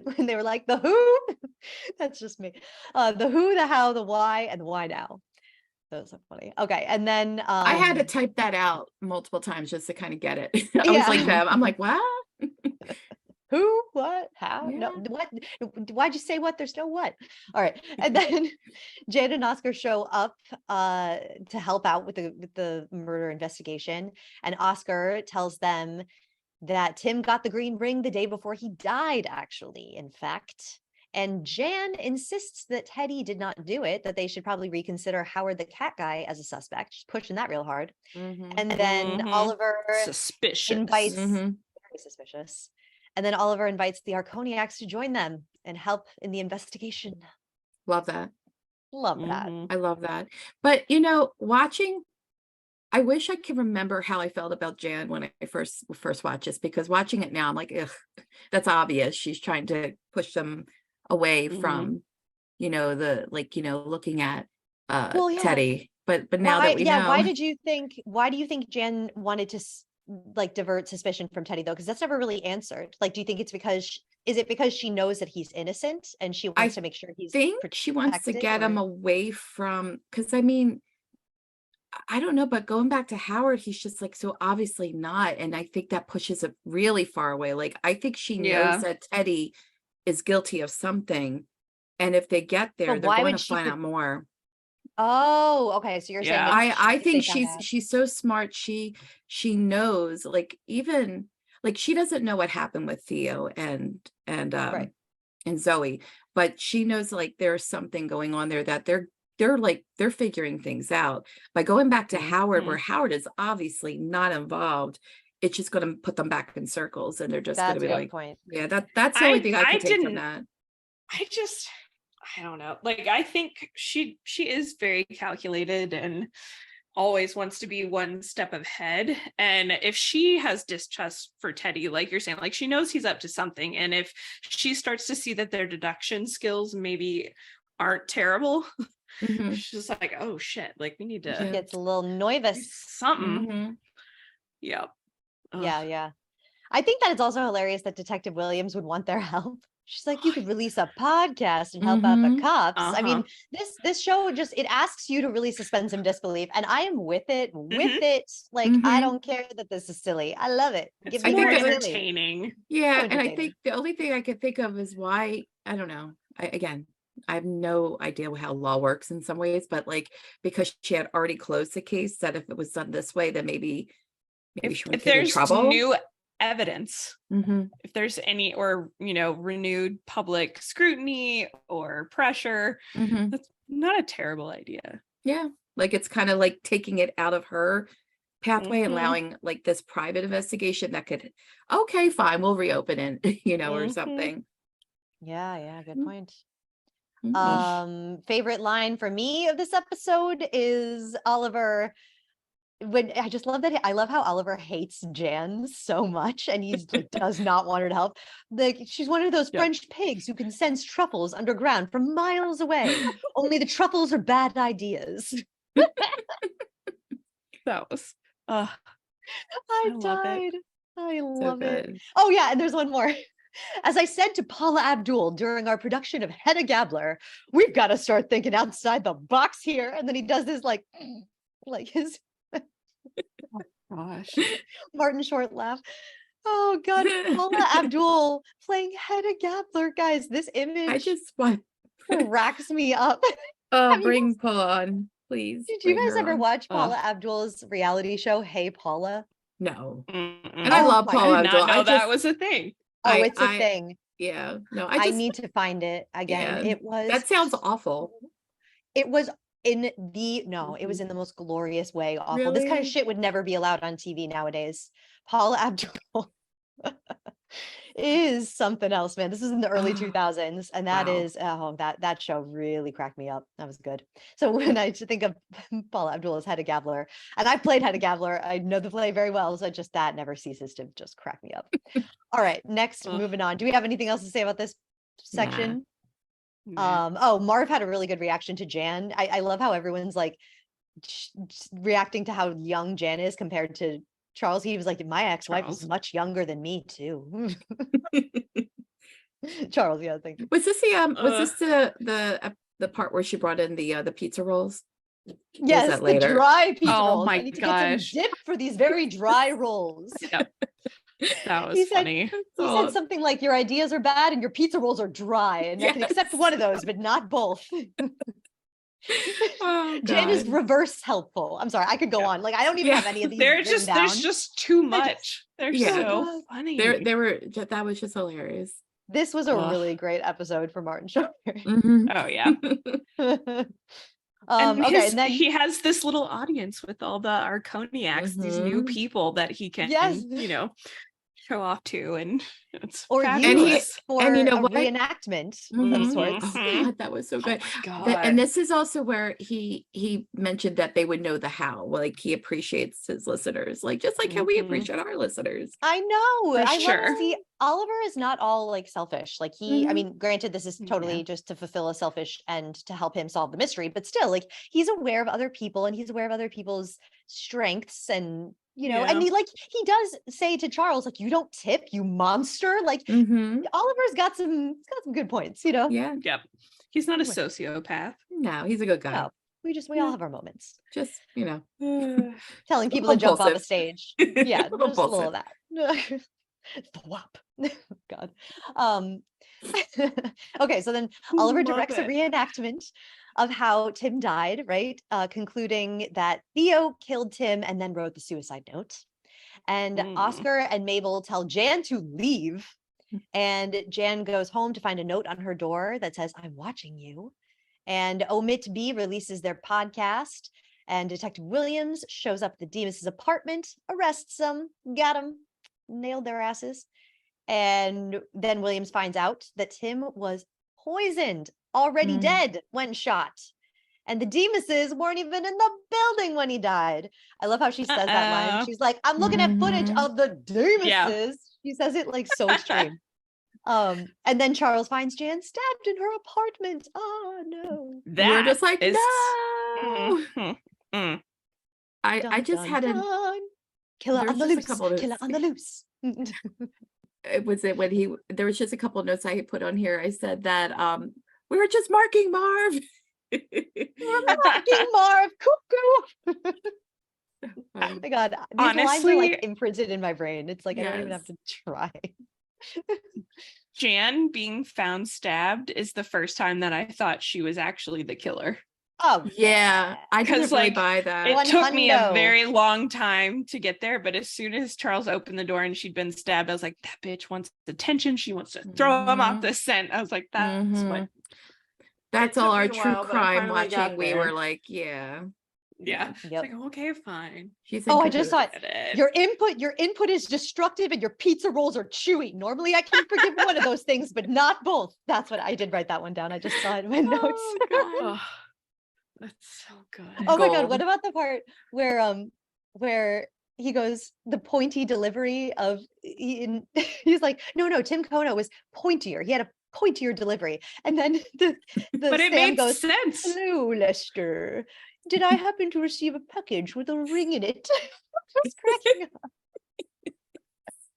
When they were like, the who, that's just me. The who, the how, the why, and the why now. That was so funny. Okay. And then I had to type that out multiple times just to kind of get it. I was like them. I'm like, what? Who, what, how, no, what, why'd you say what? There's no what. All right. And then Jade and Oscar show up to help out with the murder investigation. And Oscar tells them that Tim got the green ring the day before he died, actually, in fact. And Jan insists that Teddy did not do it, that they should probably reconsider Howard the cat guy as a suspect. She's pushing that real hard. And then Oliver invites, very suspicious. And then Oliver invites the Arconiacs to join them and help in the investigation. Love that. Love that. I love that. But, watching, I wish I could remember how I felt about Jan when I first watched this, because watching it now, I'm like, ugh, that's obvious. She's trying to push them away from, looking at Teddy. But now that we know. Why do you think Jan wanted to like divert suspicion from Teddy though? Because that's never really answered. Like, do you think it's is it because she knows that he's innocent and she wants to make sure he's protected, she wants to get him away from, because I mean, I don't know, but going back to Howard, he's just like so obviously not. And I think that pushes it really far away. Like, I think she knows that Teddy is guilty of something. And if they get there, they're going to find out more. Oh, okay. So you're saying I think she's so smart. She knows, like, even like she doesn't know what happened with Theo and Zoe, but she knows like there's something going on there that they're figuring things out. By going back to Howard, where Howard is obviously not involved, it's just going to put them back in circles, and they're just going to be like, yeah, that's the only thing I can take from that. I don't know. Like, I think she is very calculated and always wants to be one step ahead. And if she has distrust for Teddy, like you're saying, like she knows he's up to something. And if she starts to see that their deduction skills maybe aren't terrible, she's like, oh shit, like we need to. She gets a little nervous. Something. Yep. Yeah. I think that it's also hilarious that Detective Williams would want their help. She's like, you could release a podcast and help out the cops. I mean, this show it asks you to really suspend some disbelief, and I am with it. Like, I don't care that this is silly. I love it. It's more entertaining. Yeah, and I think the only thing I could think of is why, I don't know. I have no idea how law works in some ways, but like, because she had already closed the case, that if it was done this way, then maybe she wouldn't get in trouble. evidence, if there's any, or, renewed public scrutiny or pressure, that's not a terrible idea. Yeah. Like it's kind of like taking it out of her pathway, allowing like this private investigation that could, okay, fine, we'll reopen it, or something. Yeah, good point. Favorite line for me of this episode is Oliver. When I just love that, I love how Oliver hates Jan so much, and he's like does not want her to help. Like she's one of those French pigs who can sense truffles underground from miles away. Only the truffles are bad ideas. That was I died. I love it. Good. Oh yeah, and there's one more. As I said to Paula Abdul during our production of Hedda Gabler, we've got to start thinking outside the box here. And then he does this like his oh gosh, Martin Short laugh. Oh God, Paula Abdul playing Hedda Gabler, guys. This image I just want racks me up. bring Paula on, please. Did you guys ever watch Paula Abdul's reality show, Hey Paula? No. And I love Paula Abdul. I did not know that was a thing. Oh, it's a thing. Yeah. No, I need to find it again. Yeah, it was that sounds awful. It was it was in the most glorious way awful. Really? This kind of shit would never be allowed on TV nowadays. Paula Abdul is something else, man. This is in the early 2000s, and that is that show really cracked me up. That was good. So when I think of Paula Abdul as Hedda Gabler, and I played Hedda Gabler, I know the play very well, so just that never ceases to just crack me up. All right, next, moving on. Do we have anything else to say about this section? Marv had a really good reaction to Jan. I love how everyone's like reacting to how young Jan is compared to Charles. He was like, my ex-wife is much younger than me too. Charles, yeah, thank you. Was this the part where she brought in the pizza rolls? Yes, the dry pizza rolls. Oh my I need to gosh. get some dip for these very dry rolls. Yep. That was funny. He said something like, your ideas are bad and your pizza rolls are dry, and I can accept one of those, but not both. Jan is reverse helpful. I'm sorry, I could go on. Like I don't even have any of these. There's just too much. They're so funny. That was just hilarious. This was a really great episode for Martin Short. Oh yeah. And then he has this little audience with all the Arconiacs, these new people that he can, show off to, and it's fabulous. For a reenactment of sorts. Oh God, that was so good. Oh God. And this is also where he mentioned that they would know the how. Like he appreciates his listeners, like just like how we appreciate our listeners. I know. For I sure. love to see Oliver is not all like selfish. Like I mean, granted, this is totally just to fulfill a selfish end to help him solve the mystery, but still, like he's aware of other people and he's aware of other people's strengths and and he does say to Charles, like, you don't tip, you monster. Like Oliver's got some good points, Yeah. Yep. He's not a sociopath. No, he's a good guy. No, we all have our moments. Just, telling people to jump off a stage. Yeah, just a little of that. The whop. God. Okay, so then Oliver directs a reenactment of how Tim died, right? Concluding that Theo killed Tim and then wrote the suicide note. And Oscar and Mabel tell Jan to leave. And Jan goes home to find a note on her door that says, I'm watching you. And OMITB releases their podcast. And Detective Williams shows up at the Demas' apartment, arrests them, got them, nailed their asses. And then Williams finds out that Tim was poisoned, already dead when shot. And the Demases weren't even in the building when he died. I love how she says that line. She's like, I'm looking at footage of the Demases. Yeah. She says it like so extreme. And then Charles finds Jan stabbed in her apartment. Oh no. We're just like, no. I just had a killer on the loose. Killer on the loose. There was just a couple of notes I put on here. I said that we were just marking Marv. We're marking Marv. Cuckoo. Oh my God. These honestly, lines are like imprinted in my brain. It's like I don't even have to try. Jan being found stabbed is the first time that I thought she was actually the killer. Oh Yeah, I didn't 'Cause, really like, buy that. It took me a hundo. very long time to get there, but as soon as Charles opened the door and she'd been stabbed, I was like, that bitch wants attention. She wants to throw him off the scent. I was like, that's what. That's It all took our me a true while, but I crime finally got watching. We there. were like, yeah. Yeah. It's Yep. like, okay, fine. She's Oh, I just thought it. your input is destructive and your pizza rolls are chewy. Normally I can forgive one of those things, but not both. That's what I did, write that one down. I just saw it in my notes. Oh, God. Oh, that's so good. Oh my God, Gold. what about the part where he goes, the pointy delivery of he's like, no, Tim Kono was pointier. He had a pointier delivery. And then the But it Sam made goes, sense. hello, Lester. Did I happen to receive a package with a ring in it? I was cracking up.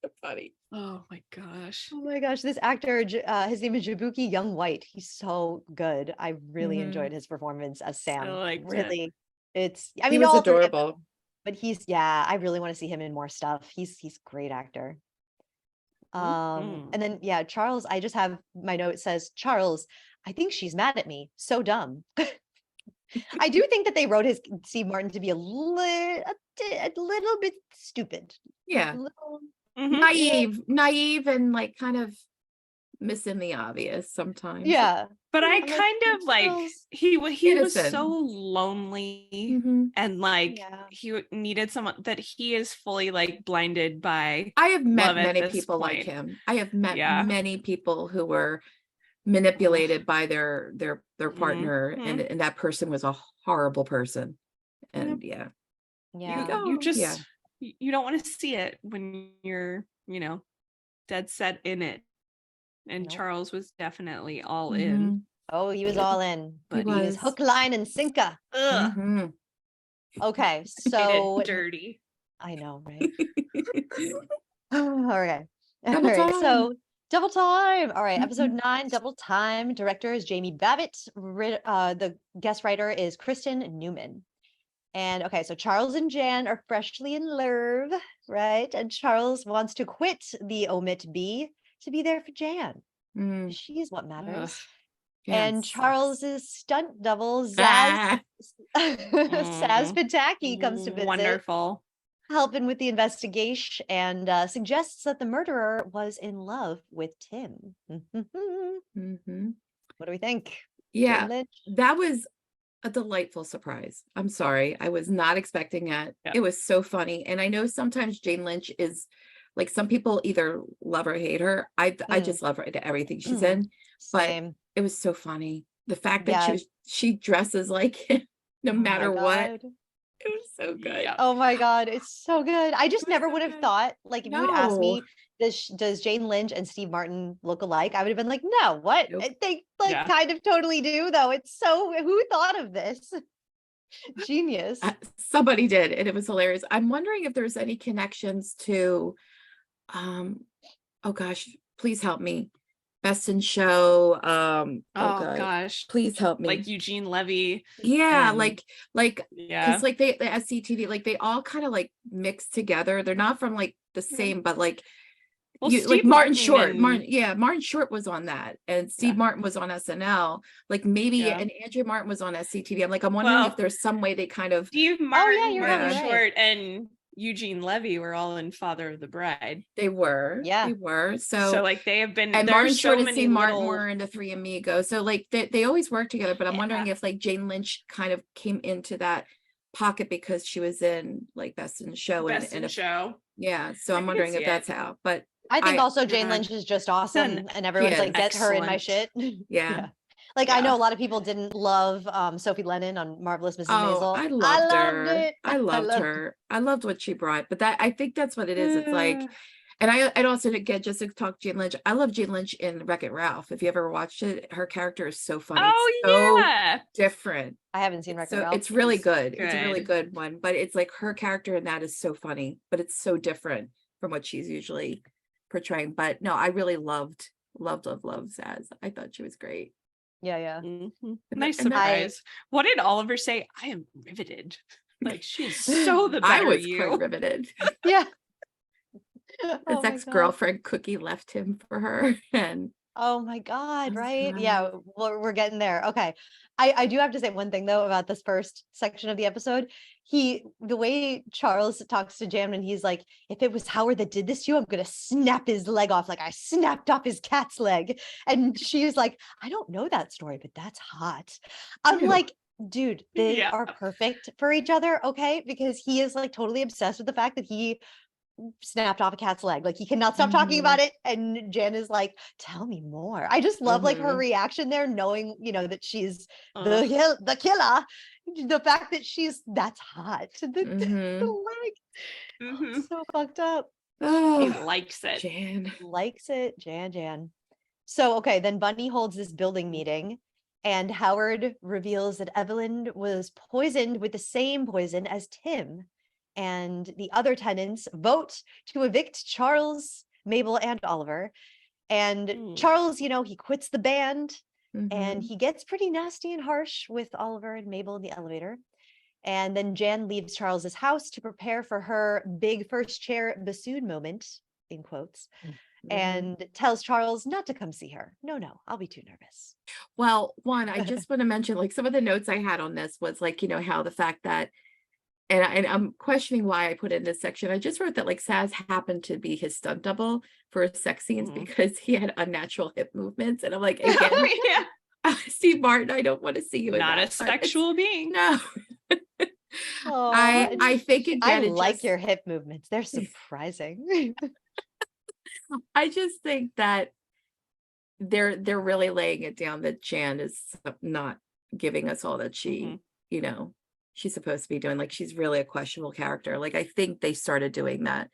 So funny. Oh my gosh. Oh my gosh, this actor, his name is Jabuki Young White. He's so good. I really enjoyed his performance as Sam. I liked really, it. I He mean, was all three of them, adorable. but I really want to see him in more stuff. He's a great actor. And then Charles, I just have my note says, Charles, I think she's mad at me. So dumb. I do think that they wrote Steve Martin to be a little bit stupid. Yeah. Mhm. Naive and like kind of missing the obvious sometimes. Yeah. But I I'm like, kind of like Charles. he was Innocent. so lonely and like he needed someone that he is fully like blinded by. I have met love at many this people like point. him. I have met Yeah. many people who were manipulated by their partner, and that person was a horrible person. And Yeah. You don't want to see it when you're, dead set in it. And Charles was definitely all in. Oh, he was all in. But he was hook, line, and sinker. Ugh. Okay, so dirty. I know, right? Okay. Double All right, time. so double time. All right, episode 9, double time. Director is Jamie Babbitt. The guest writer is Kristen Newman. And okay, so Charles and Jan are freshly in love, right? And Charles wants to quit the OMITB to be there for Jan. She's what matters. And Charles's stunt double, Saz Pataki, comes to visit. Wonderful. Helping with the investigation and suggests that the murderer was in love with Tim. What do we think? Yeah, that was a delightful surprise. I'm sorry. I was not expecting that. Yeah. It was so funny. And I know sometimes Jane Lynch is like, some people either love or hate her. I just love her to everything she's in. Same. But it was so funny. The fact that she dresses like him no matter what. It was so good. Yeah. Oh my God, it's so good. I just never would have thought, like, if you would ask me, does Jane Lynch and Steve Martin look alike? I would have been like, no, what? Nope. They kind of totally do, though. It's so, who thought of this? Genius. Somebody did, and it was hilarious. I'm wondering if there's any connections to, oh gosh, please help me. Best in Show. Oh gosh, please help me. Like Eugene Levy. Yeah, because like the SCTV, like they all kind of like mix together. They're not from like the same, but like like Martin Short. Martin Short was on that, and Steve Martin was on SNL. Like maybe and Andrew Martin was on SCTV. I'm wondering if there's some way they kind of Steve Martin, Martin Short, and Eugene Levy were all in Father of the Bride. They were. So like they have been, and Martin Short and Steve Martin were into Three Amigos. So like they always work together, but I'm wondering if like Jane Lynch kind of came into that pocket because she was in like Best in Show. Show. Yeah. So I'm wondering if that's how, but I think also Jane Lynch is just awesome and everyone's like, get her in my shit. Yeah. Like I know a lot of people didn't love Sophie Lennon on Marvelous Mrs. Maisel. I loved her. I loved her. I loved what she brought, but I think that's what it is. It's like, and I'd also get just to talk Jane Lynch. I love Jane Lynch in Wreck-It Ralph. If you ever watched it, her character is so funny. So different. I haven't seen Wreck-It Ralph. It's really good. It's a really good one, but it's like her character in that is so funny, but it's so different from what she's usually portraying. But no, I really loved Saz. I thought she was great. Yeah. Nice surprise. What did Oliver say? I am riveted. Like she's so the better. I was you. quite riveted. Yeah. His ex-girlfriend Cookie left him for her, and Oh my God, I'm right? sorry. Yeah, we're getting there. Okay. I do have to say one thing though about this first section of the episode. The way Charles talks to Jan when he's like, if it was Howard that did this to you, I'm gonna snap his leg off like I snapped off his cat's leg. And she's like, I don't know that story, but that's hot. I'm Ew. like, dude, they Yeah. are perfect for each other, okay? Because he is like totally obsessed with the fact that he snapped off a cat's leg. Like he cannot stop talking about it. And Jen is like, tell me more. I just love like her reaction there, knowing, you know, that she's the killer. The fact that that's hot. The leg. So fucked up. He likes it. Jan. Likes it. Jan. So okay, then Bunny holds this building meeting and Howard reveals that Evelyn was poisoned with the same poison as Tim. And the other tenants vote to evict Charles, Mabel, and Oliver. And Charles, you know, he quits the band and he gets pretty nasty and harsh with Oliver and Mabel in the elevator. And then Jan leaves Charles's house to prepare for her big first chair bassoon moment, in quotes, and tells Charles not to come see her. No, I'll be too nervous. Well, one, I just want to mention, like, some of the notes I had on this was like, you know, how the fact that, and I'm questioning why I put in this section. I just wrote that like Saz happened to be his stunt double for his sex scenes because he had unnatural hip movements. And I'm like, again, Steve Martin, I don't want to see you not in a sexual being. No. I think again, I like your hip movements. They're surprising. I just think that they're really laying it down that Jan is not giving us all that she, you know, she's supposed to be doing. Like, she's really a questionable character. Like, I think they started doing that.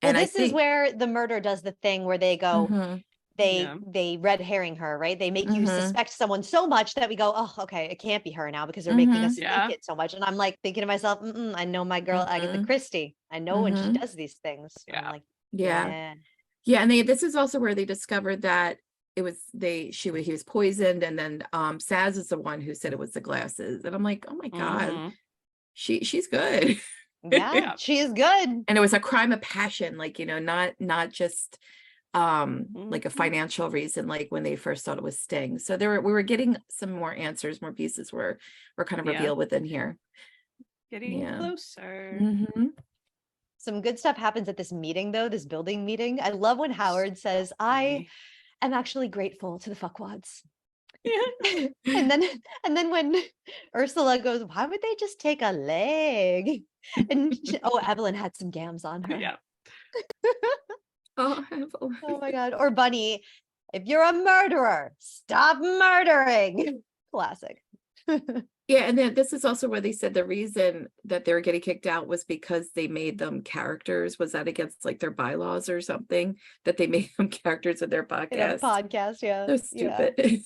Well, and this is where the murder does the thing where they go, they red herring her, right? They make you suspect someone so much that we go, oh, okay, it can't be her now because they're making us think it so much. And I'm like thinking to myself, I know my girl Agatha Christie. I know when she does these things. I'm like, yeah. And this is also where they discovered that it was he was poisoned, and then Saz is the one who said it was the glasses, and I'm like, oh my God, she's good. Yeah, she is good. And it was a crime of passion, like, you know, not just like a financial reason, like when they first thought it was Sting. So we were getting some more answers, more pieces were kind of revealed within here. Getting closer. Some good stuff happens at this meeting, though, this building meeting. I love when Howard says, I am actually grateful to the fuckwads. Yeah. and then when Ursula goes, why would they just take a leg? And Evelyn had some gams on her. Yeah. Oh, Evelyn. Oh my God. Or Bunny, if you're a murderer, stop murdering. Classic. Yeah, and then this is also where they said the reason that they were getting kicked out was because they made them characters. Was that against like their bylaws or something, that they made them characters of their podcast? Yeah. So stupid. Yeah.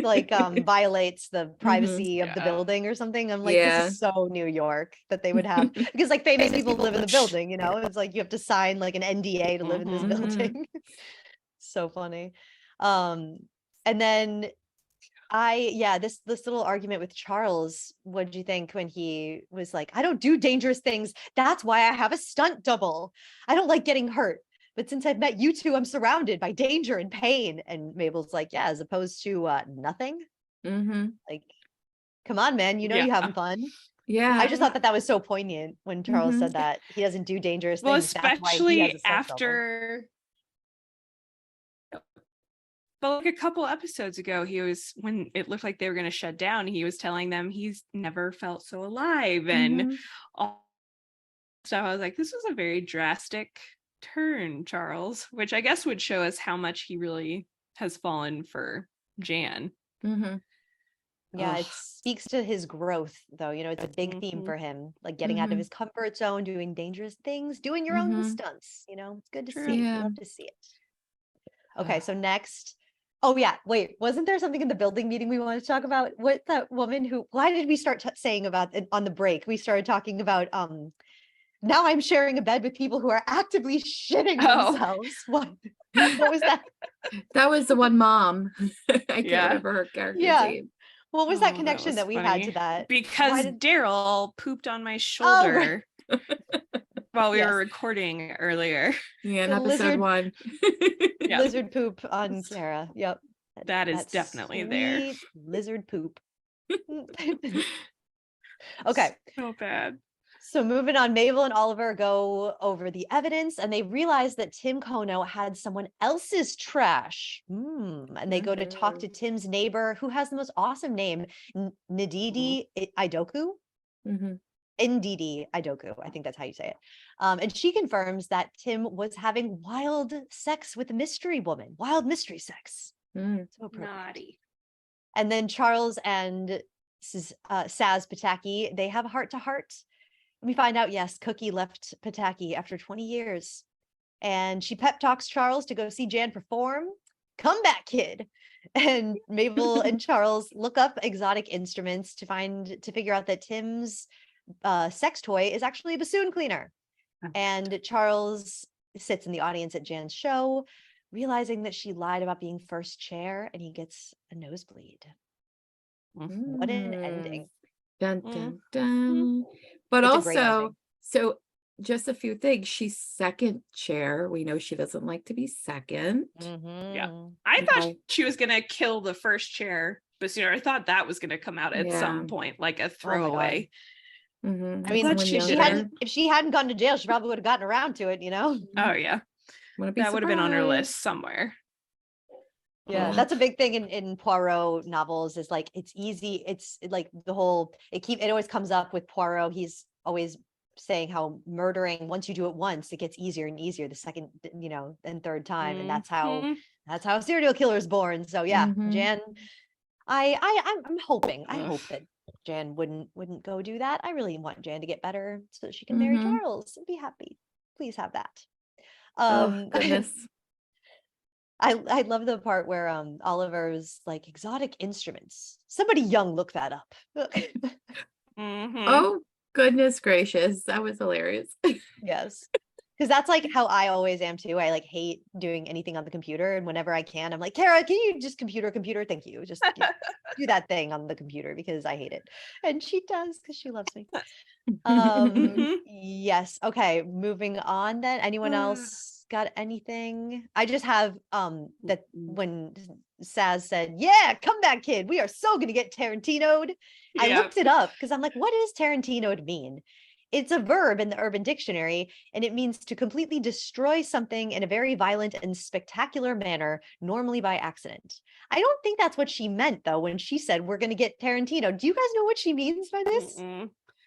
Like violates the privacy of the building or something. I'm like, this is so New York that they would have, because like famous people live in the building, you know, it's like you have to sign like an NDA to live in this building. So funny. And then this little argument with Charles, what did you think when he was like, I don't do dangerous things. That's why I have a stunt double. I don't like getting hurt. But since I've met you two, I'm surrounded by danger and pain. And Mabel's like, yeah, as opposed to nothing. Like, come on, man. You know, you having fun. Yeah. I just thought that was so poignant when Charles said that he doesn't do dangerous things. Well, especially after... But like a couple episodes ago, when it looked like they were going to shut down, he was telling them he's never felt so alive and all stuff. I was like, this was a very drastic turn, Charles, which I guess would show us how much he really has fallen for Jan. Yeah, it speaks to his growth, though. You know, it's a big theme for him, like getting out of his comfort zone, doing dangerous things, doing your own stunts. You know, it's good to see. Love to see it. Okay, so next. Oh yeah, wait, wasn't there something in the building meeting we wanted to talk about? What that woman why did we start saying about it on the break? We started talking about, now I'm sharing a bed with people who are actively shitting themselves. What was that? That was the one mom. I can't remember her character's name. What was that connection that we had to that? Because Daryl pooped on my shoulder. while we were recording earlier. Yeah, in episode 1. Lizard poop on Kara. Yep. That is definitely there. Lizard poop. Okay. So bad. So moving on, Mabel and Oliver go over the evidence and they realize that Tim Kono had someone else's trash. And they go to talk to Tim's neighbor, who has the most awesome name, Ndidi Idoku. Ndidi Idoku, I think that's how you say it. And she confirms that Tim was having wild sex with a mystery woman, wild mystery sex. So naughty. And then Charles and Saz Pataki, they have a heart-to-heart. We find out, yes, Cookie left Pataki after 20 years. And she pep talks Charles to go see Jan perform. Come back, kid. And Mabel and Charles look up exotic instruments to figure out that Tim's sex toy is actually a bassoon cleaner. And Charles sits in the audience at Jan's show, realizing that she lied about being first chair, and he gets a nosebleed. What an ending. Dun, dun, dun. But it's also, so just a few things. She's second chair. We know she doesn't like to be second. Yeah. I thought she was going to kill the first chair bassoon. I thought that was going to come out at some point, like a throwaway. I mean, if she hadn't gone to jail, she probably would have gotten around to it, you know? Oh, yeah. That would have been on her list somewhere. Yeah, that's a big thing in Poirot novels, is like, it's easy. It's like the whole, it always comes up with Poirot. He's always saying how murdering, once you do it once, it gets easier and easier the second, and third time. And that's how a serial killer is born. So yeah, Jan, I'm hoping, I hope that Jan wouldn't go do that. I really want Jan to get better so that she can marry Charles and be happy. Please have that. Goodness. I love the part where Oliver's like, exotic instruments. Somebody young look that up. Oh, goodness gracious. That was hilarious. Yes. Because that's like how I always am too. I like hate doing anything on the computer. And whenever I can, I'm like, Kara, can you just computer? Thank you. Just do that thing on the computer because I hate it. And she does because she loves me. Yes. Okay. Moving on then. Anyone else got anything? I just have that when Saz said, yeah, come back, kid. We are so going to get Tarantino'd. Yeah. I looked it up because I'm like, what does Tarantino'd mean? It's a verb in the Urban Dictionary, and it means to completely destroy something in a very violent and spectacular manner, normally by accident. I don't think that's what she meant, though, when she said, we're going to get Tarantino. Do you guys know what she means by this?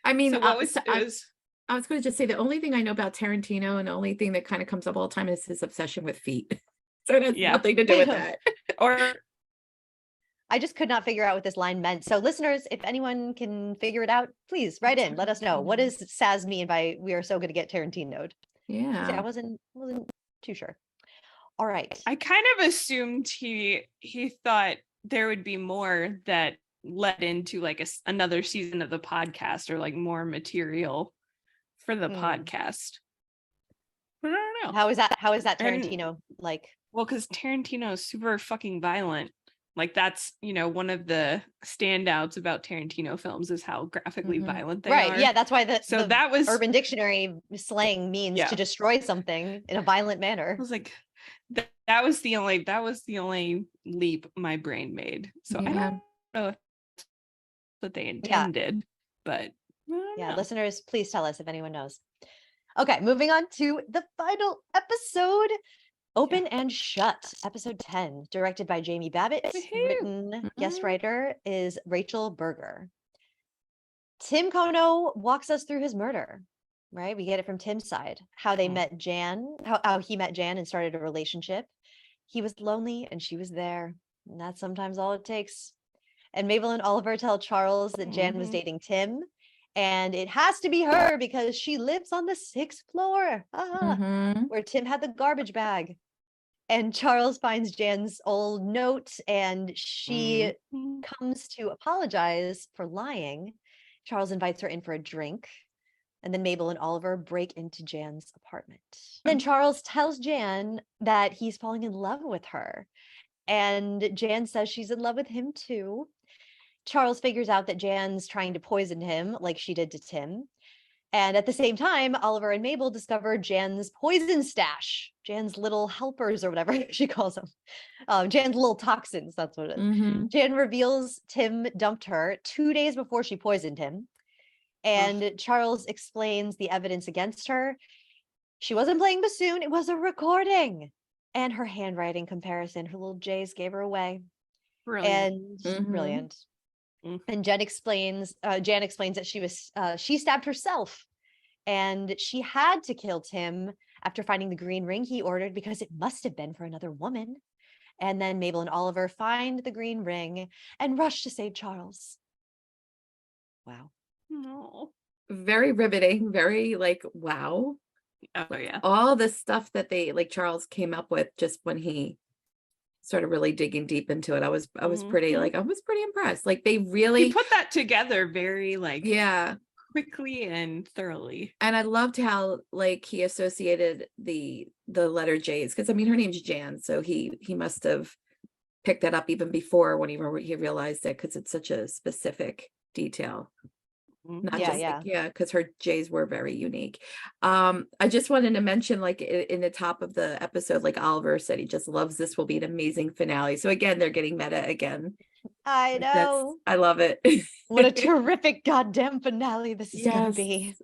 I mean, I was going to just say the only thing I know about Tarantino and the only thing that kind of comes up all the time is his obsession with feet. So it has nothing to do with that. Or I just could not figure out what this line meant. So listeners, if anyone can figure it out, please write in. Let us know. What does Saz mean by we are so going to get Tarantino'd? Yeah. I wasn't too sure. All right. I kind of assumed he thought there would be more that led into like another season of the podcast, or like more material for the podcast. But I don't know. How is that Tarantino like? Well, because Tarantino is super fucking violent. Like that's, one of the standouts about Tarantino films is how graphically violent they are. Right. Yeah, that's why that was Urban Dictionary slang means to destroy something in a violent manner. I was like, that was the only leap my brain made. So I don't know what they intended, but listeners, please tell us if anyone knows. Okay, moving on to the final episode. Open and Shut, episode 10, directed by Jamie Babbitt. Written guest writer is Rachel Berger. Tim Kono walks us through his murder, right? We get it from Tim's side, how they met Jan, how he met Jan and started a relationship. He was lonely and she was there. And that's sometimes all it takes. And Mabel and Oliver tell Charles that Jan was dating Tim. And it has to be her because she lives on the 6th floor, where Tim had the garbage bag. And Charles finds Jan's old note and she comes to apologize for lying. Charles invites her in for a drink. And then Mabel and Oliver break into Jan's apartment. Then Charles tells Jan that he's falling in love with her. And Jan says she's in love with him too. Charles figures out that Jan's trying to poison him like she did to Tim. And at the same time, Oliver and Mabel discover Jan's poison stash, Jan's little helpers or whatever she calls them. Jan's little toxins, that's what it is. Jan reveals Tim dumped her 2 days before she poisoned him. And Charles explains the evidence against her. She wasn't playing bassoon, it was a recording. And her handwriting comparison, her little J's gave her away. Brilliant. And brilliant. And Jan explains that she stabbed herself, and she had to kill Tim after finding the green ring he ordered because it must have been for another woman. And then Mabel and Oliver find the green ring and rush to save Charles. Wow. No. Very riveting, very like, wow. Oh yeah. All the stuff that they like Charles came up with just when he started really digging deep into it. I was pretty impressed. Like they really he put that together very like yeah quickly and thoroughly. And I loved how like he associated the letter J's, because I mean her name's Jan, so he must have picked that up even before when he realized it, because it's such a specific detail. Not because her J's were very unique. I just wanted to mention, like in the top of the episode, like Oliver said he just loves this will be an amazing finale. So again, they're getting meta again. I know. I love it. What a terrific goddamn finale this is gonna be.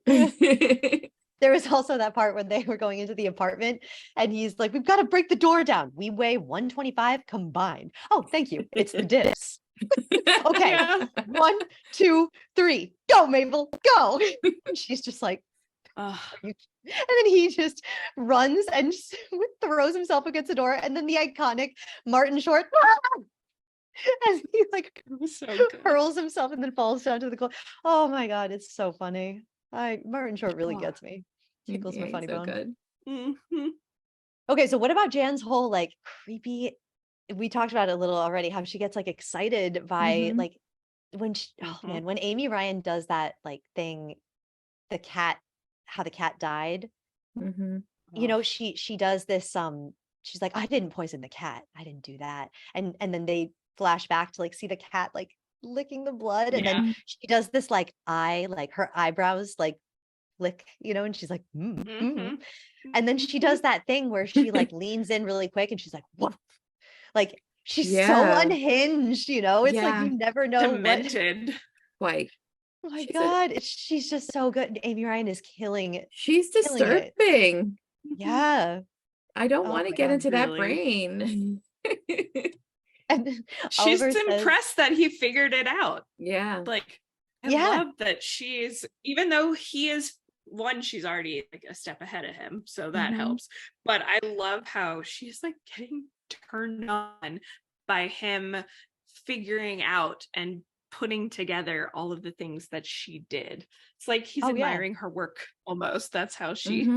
There was also that part when they were going into the apartment and he's like, we've got to break the door down. We weigh 125 combined. Oh, thank you. It's the dips. Okay. Yeah. 1, 2, 3. Go, Mabel. Go. And she's just like, and then he just runs and throws himself against the door. And then the iconic Martin Short, and he like hurls himself and then falls down to the floor. Oh my God, it's so funny. Martin Short really gets me. Tickles my funny bone. Good. Okay, so what about Jan's whole like creepy? We talked about it a little already, how she gets like excited by like when when Amy Ryan does that like thing, how the cat died. You know, she does this she's like, I didn't poison the cat, I didn't do that, and then they flash back to like see the cat like licking the blood, and then she does this like her eyebrows like flick, you know, and she's like and then she does that thing where she like leans in really quick and she's like, what? Like she's so unhinged, you know. It's like you never know. Demented. Like, oh my God, she's just so good. Amy Ryan is killing it. She's disturbing. Yeah. I don't want to get into that brain. And she's impressed that he figured it out. Yeah. Like I love that she's, even though he is she's already like a step ahead of him, so that helps. But I love how she's like getting turned on by him figuring out and putting together all of the things that she did. It's like he's admiring her work almost. That's how she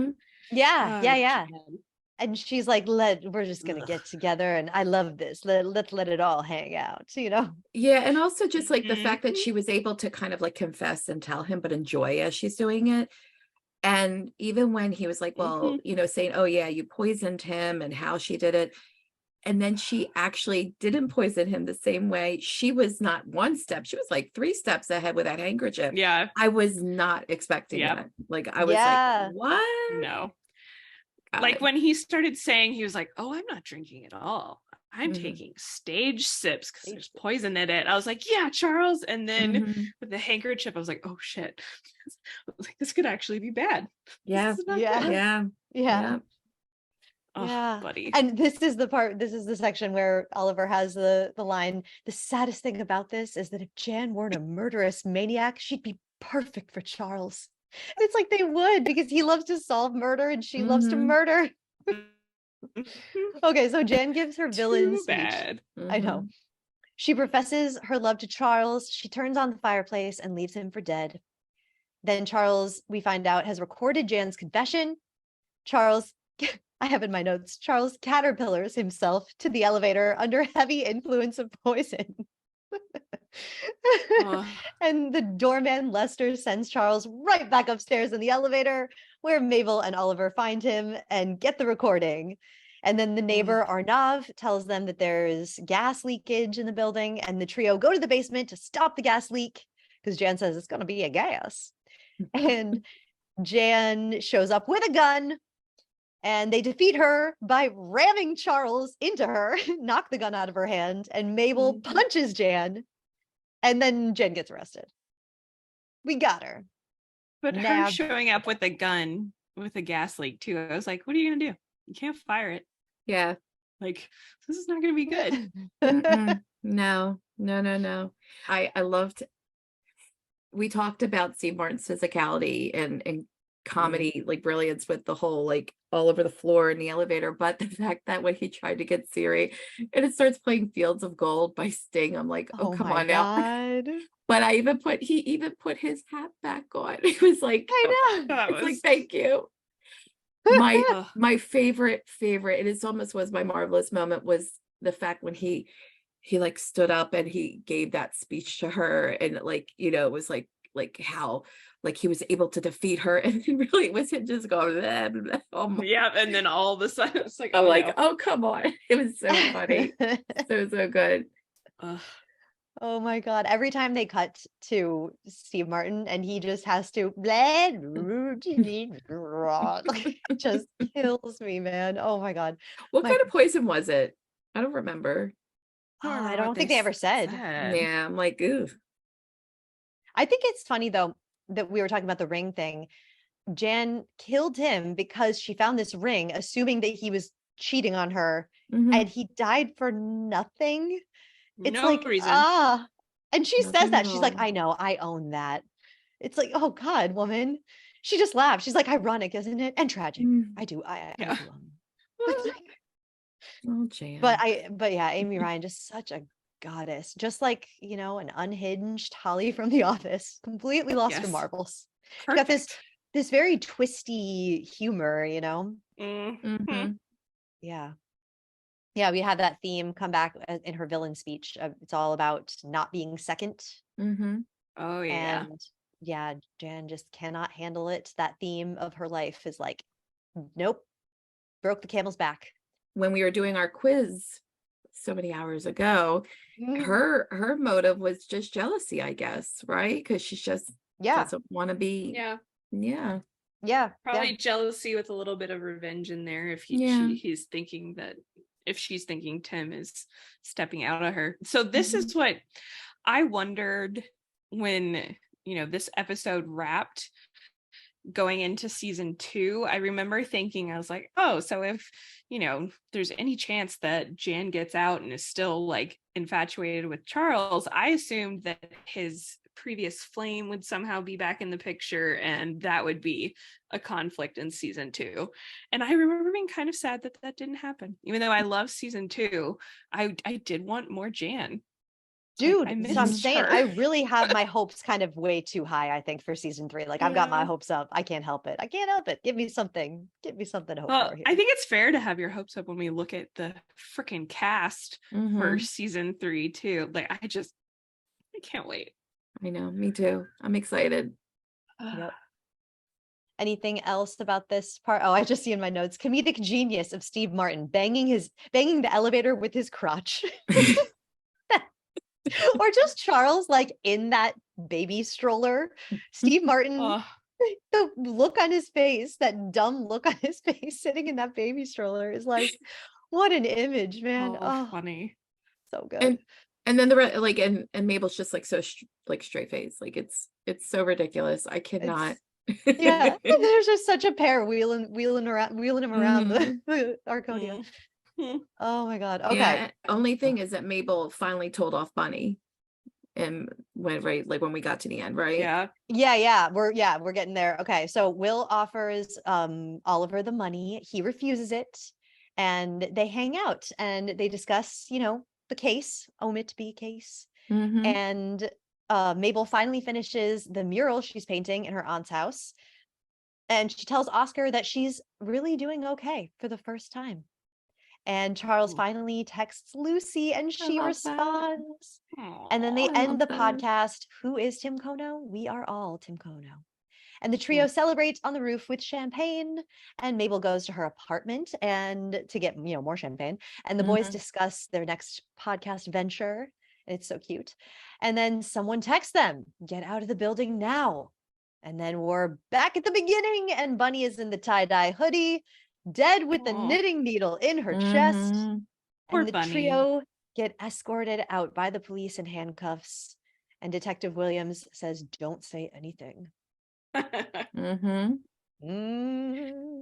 and she's like, we're just gonna get together, and I love this, let's let it all hang out, you know. And also just like the fact that she was able to kind of like confess and tell him, but enjoy as she's doing it. And even when he was like, well, you know, saying, oh yeah, you poisoned him, and how she did it, and then she actually didn't poison him the same way. She was not 1 step, she was like 3 steps ahead with that handkerchief. I was not expecting that. Like I was like, what? No. Like when he started saying, he was like, oh, I'm not drinking at all, I'm taking stage sips because there's poison in it. I was like, yeah, Charles. And then with the handkerchief, I was like, oh shit. I was like, this could actually be bad. Yeah. Oh, buddy. And this is the section where Oliver has the line, the saddest thing about this is that if Jan weren't a murderous maniac, she'd be perfect for Charles. And it's like they would, because he loves to solve murder and she loves to murder. Okay, so Jan gives her villain speech. I know. She professes her love to Charles. She turns on the fireplace and leaves him for dead. Then Charles, we find out, has recorded Jan's confession. Charles, I have in my notes, Charles caterpillars himself to the elevator under heavy influence of poison. And the doorman Lester sends Charles right back upstairs in the elevator, where Mabel and Oliver find him and get the recording. And then the neighbor Arnav tells them that there's gas leakage in the building, and the trio go to the basement to stop the gas leak because Jan says it's going to be a gas. And Jan shows up with a gun, and they defeat her by ramming Charles into her, knock the gun out of her hand, and Mabel punches Jan, and then Jen gets arrested. We got her. But her showing up with a gun with a gas leak too, I was like, what are you gonna do? You can't fire it. Yeah. Like, this is not gonna be good. No. I loved, we talked about Steve Martin's physicality and comedy, like brilliance with the whole like all over the floor in the elevator, but the fact that when he tried to get Siri and it starts playing Fields of Gold by Sting, I'm like, oh come on now. But he even put his hat back on. He was like, I know. It's like, thank you. My favorite, and it almost was my marvelous moment, was the fact when he like stood up and he gave that speech to her, and like, you know, it was like how like he was able to defeat her, and really it was him just going blah, blah, blah. Yeah, and then all of a sudden it's like, I'm like, oh come on. It was so funny. so good. Oh my God. Every time they cut to Steve Martin and he just has to just kills me, man. Oh my God. What kind of poison was it? I don't remember. I don't think they ever said. Yeah, I'm like, ooh. I think it's funny though that we were talking about the ring thing. Jan killed him because she found this ring, assuming that he was cheating on her, and he died for nothing. It's no like, reason. And she says that. She's like, I know, I own that. It's like, oh God, woman. She just laughed. She's like, ironic, isn't it? And tragic. I do. I do. Oh, Jan. But yeah, Amy Ryan, just such a goddess. Just like, you know, an unhinged Holly from The Office, completely lost her marbles. Got this very twisty humor, you know? Yeah. Yeah, we had that theme come back in her villain speech. It's all about not being second. Oh, yeah. And yeah, Jan just cannot handle it. That theme of her life is like, nope, broke the camel's back. When we were doing our quiz so many hours ago, her motive was just jealousy, I guess, right? Because she just doesn't want to be. Yeah. Probably jealousy with a little bit of revenge in there if he's thinking that, if she's thinking Tim is stepping out of her. So this is what I wondered when, you know, this episode wrapped going into season 2. I remember thinking, I was like, oh, so if, you know, there's any chance that Jan gets out and is still like infatuated with Charles, I assumed that his previous flame would somehow be back in the picture and that would be a conflict in season 2. And I remember being kind of sad that that didn't happen. Even though I love season 2, I did want more Jan. Dude, so I'm saying I really have my hopes kind of way too high, I think, for season 3. Like I've got my hopes up. I can't help it. Give me something to hope for here. I think it's fair to have your hopes up when we look at the freaking cast for season 3 too. Like I can't wait. I know, me too. I'm excited. Yep. Anything else about this part? Oh, I just see in my notes, comedic genius of Steve Martin banging the elevator with his crotch. Or just Charles, like in that baby stroller. Steve Martin, the look on his face, that dumb look on his face sitting in that baby stroller is like, what an image, man. Oh, funny. So good. And then the and Mabel's just like so like straight face. Like it's so ridiculous. I cannot. Yeah. There's just such a pair wheeling him around the Arconia. Oh my God. Okay. Yeah, only thing is that Mabel finally told off Bunny and when we got to the end, right? Yeah. We're getting there. Okay. So Will offers Oliver the money. He refuses it. And they hang out and they discuss, you know, the case, OMITB case. And Mabel finally finishes the mural she's painting in her aunt's house. And she tells Oscar that she's really doing okay for the first time. And Charles finally texts Lucy and she responds. And then they end the podcast. Who is Tim Kono? We are all Tim Kono. And the trio celebrates on the roof with champagne. And Mabel goes to her apartment and to get, you know, more champagne. And the boys discuss their next podcast venture. It's so cute. And then someone texts them, get out of the building now. And then we're back at the beginning, and Bunny is in the tie-dye hoodie, dead with the knitting needle in her chest. Poor And the Bunny. trio get escorted out by the police in handcuffs. And Detective Williams says, "Don't say anything."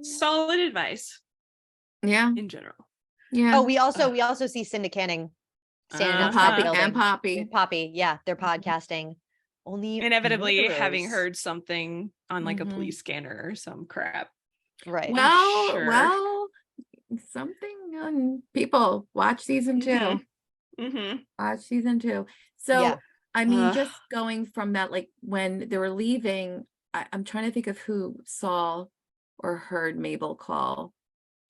Solid advice. Yeah. In general. Yeah. Oh, we also see Cinda Canning standing outside the building. And Poppy. Poppy, yeah, they're podcasting. Only inevitably murderers. having heard something on like a police scanner or some crap. Right. Well, something on people. Watch season 2. Watch season 2. So Yeah. I mean, just going from that, like when they were leaving, I'm trying to think of who saw or heard Mabel call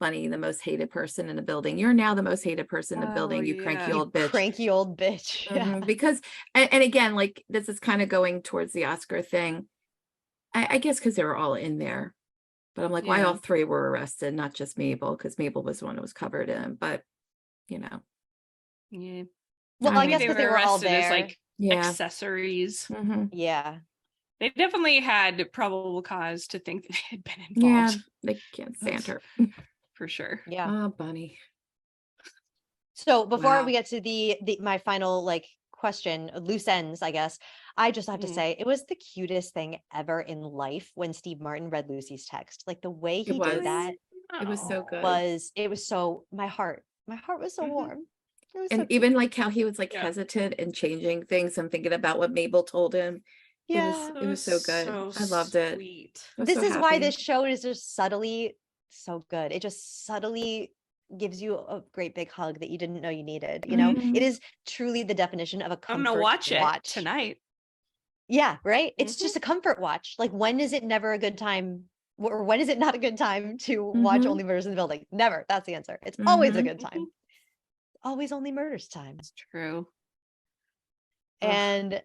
Bunny the most hated person in the building. You're now the most hated person in the building, you cranky old bitch. Cranky old bitch. Yeah. Because, and again, like this is kind of going towards the Oscar thing. I guess because they were all in there. But I'm like, why all 3 were arrested, not just Mabel? Because Mabel was the one who was covered in. But, you know. Yeah. Well, I guess because they were all there. As like accessories. Yeah. They definitely had probable cause to think that they had been involved. Yeah, they can't stand her. For sure. Yeah. Oh, Bunny. So before we get to the my final like question, loose ends, I guess, I just have to say it was the cutest thing ever in life when Steve Martin read Lucy's text. Like the way he did that. It was so good. It was so my heart was so warm. It was and so even like how he was like hesitant and changing things and thinking about what Mabel told him. Yeah, it was so good. I loved it. This is why this show is just subtly so good. It just subtly gives you a great big hug that you didn't know you needed. You know, it is truly the definition of a comfort I'm gonna watch it tonight. Yeah, right. It's just a comfort watch. Like, when is it never a good time, or when is it not a good time to watch Only Murders in the Building? Never. That's the answer. It's always a good time. Always Only Murders time. It's true. And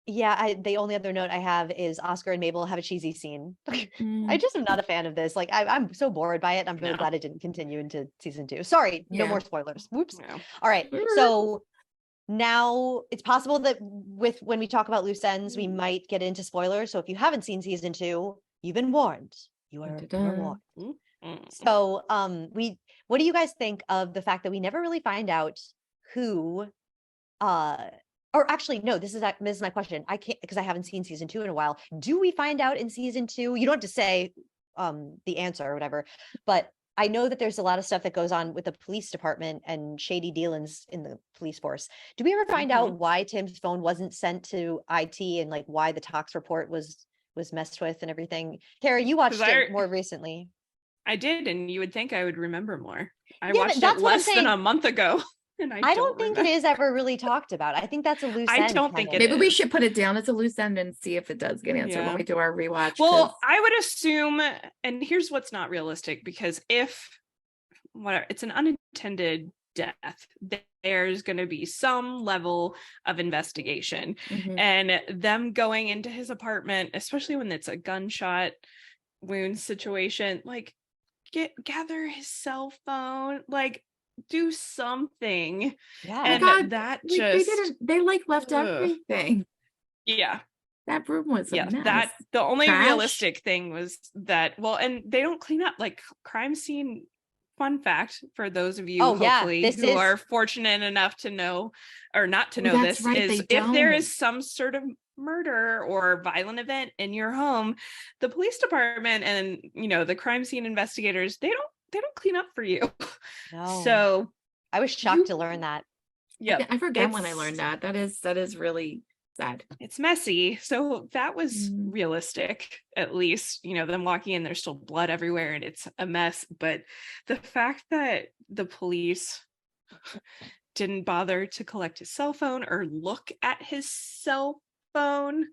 yeah, the only other note I have is Oscar and Mabel have a cheesy scene. I just am not a fan of this. Like, I'm so bored by it. I'm really glad it didn't continue into season 2. Sorry, no more spoilers. Whoops. No. All right. So now it's possible that when we talk about loose ends, we might get into spoilers. So if you haven't seen season 2, you've been warned. You are warned. So what do you guys think of the fact that we never really find out who or actually, no, this is my question. I can't, because I haven't seen season 2 in a while. Do we find out in season 2? You don't have to say the answer or whatever, but I know that there's a lot of stuff that goes on with the police department and shady dealings in the police force. Do we ever find out why Tim's phone wasn't sent to IT and like why the Tox report was messed with and everything? Kara, you watched it more recently. I did, and you would think I would remember more. I watched it less than a month ago. And I don't think it is ever really talked about. I think that's a loose end. I don't think it Maybe we should put it down as a loose end and see if it does get answered when we do our rewatch. Well, I would assume, and here's what's not realistic, because if it's an unintended death, there's going to be some level of investigation, and them going into his apartment, especially when it's a gunshot wound situation, like gather his cell phone, like do something. And that just they like left everything. Yeah, that room was a mess. That the only realistic thing was that, well, and they don't clean up like crime scene. Fun fact for those of you hopefully who are fortunate enough to know or not to know this is if there is some sort of murder or violent event in your home, the police department and the crime scene investigators, they don't clean up for you. No. So I was shocked to learn that. Yeah, I forgot when I learned that. That is really sad. It's messy. So that was realistic, at least. Them walking in, there's still blood everywhere and it's a mess. But the fact that the police didn't bother to collect his cell phone or look at his cell phone,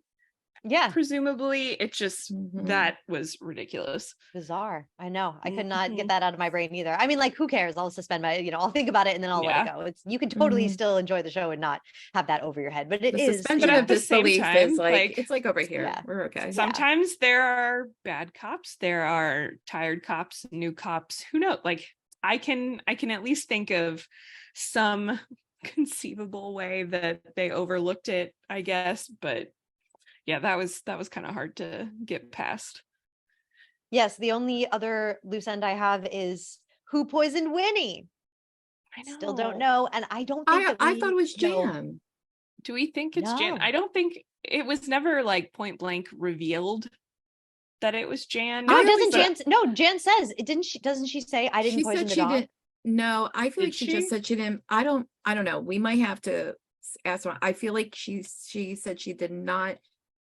presumably, it just that was ridiculous. Bizarre. I know. I could not get that out of my brain either. I mean, like, who cares? I'll suspend my, I'll think about it and then I'll let it go. You can totally still enjoy the show and not have that over your head. But it is. Suspension of disbelief is like it's like over here. Yeah. We're okay. Sometimes there are bad cops. There are tired cops, new cops. Who knows? Like, I can at least think of some conceivable way that they overlooked it, I guess. But Yeah, that was kind of hard to get past. Yes, the only other loose end I have is who poisoned Winnie. I know. Still don't know, and I don't think I thought it was Jan. Do we think it's Jan? No. I don't think it was never like point blank revealed that it was Jan. No, Jan says it didn't. Doesn't she say I didn't poison the dog? Didn't. No, I feel Did like she she? just said she didn't. I don't know. We might have to ask her. I feel like she said she did not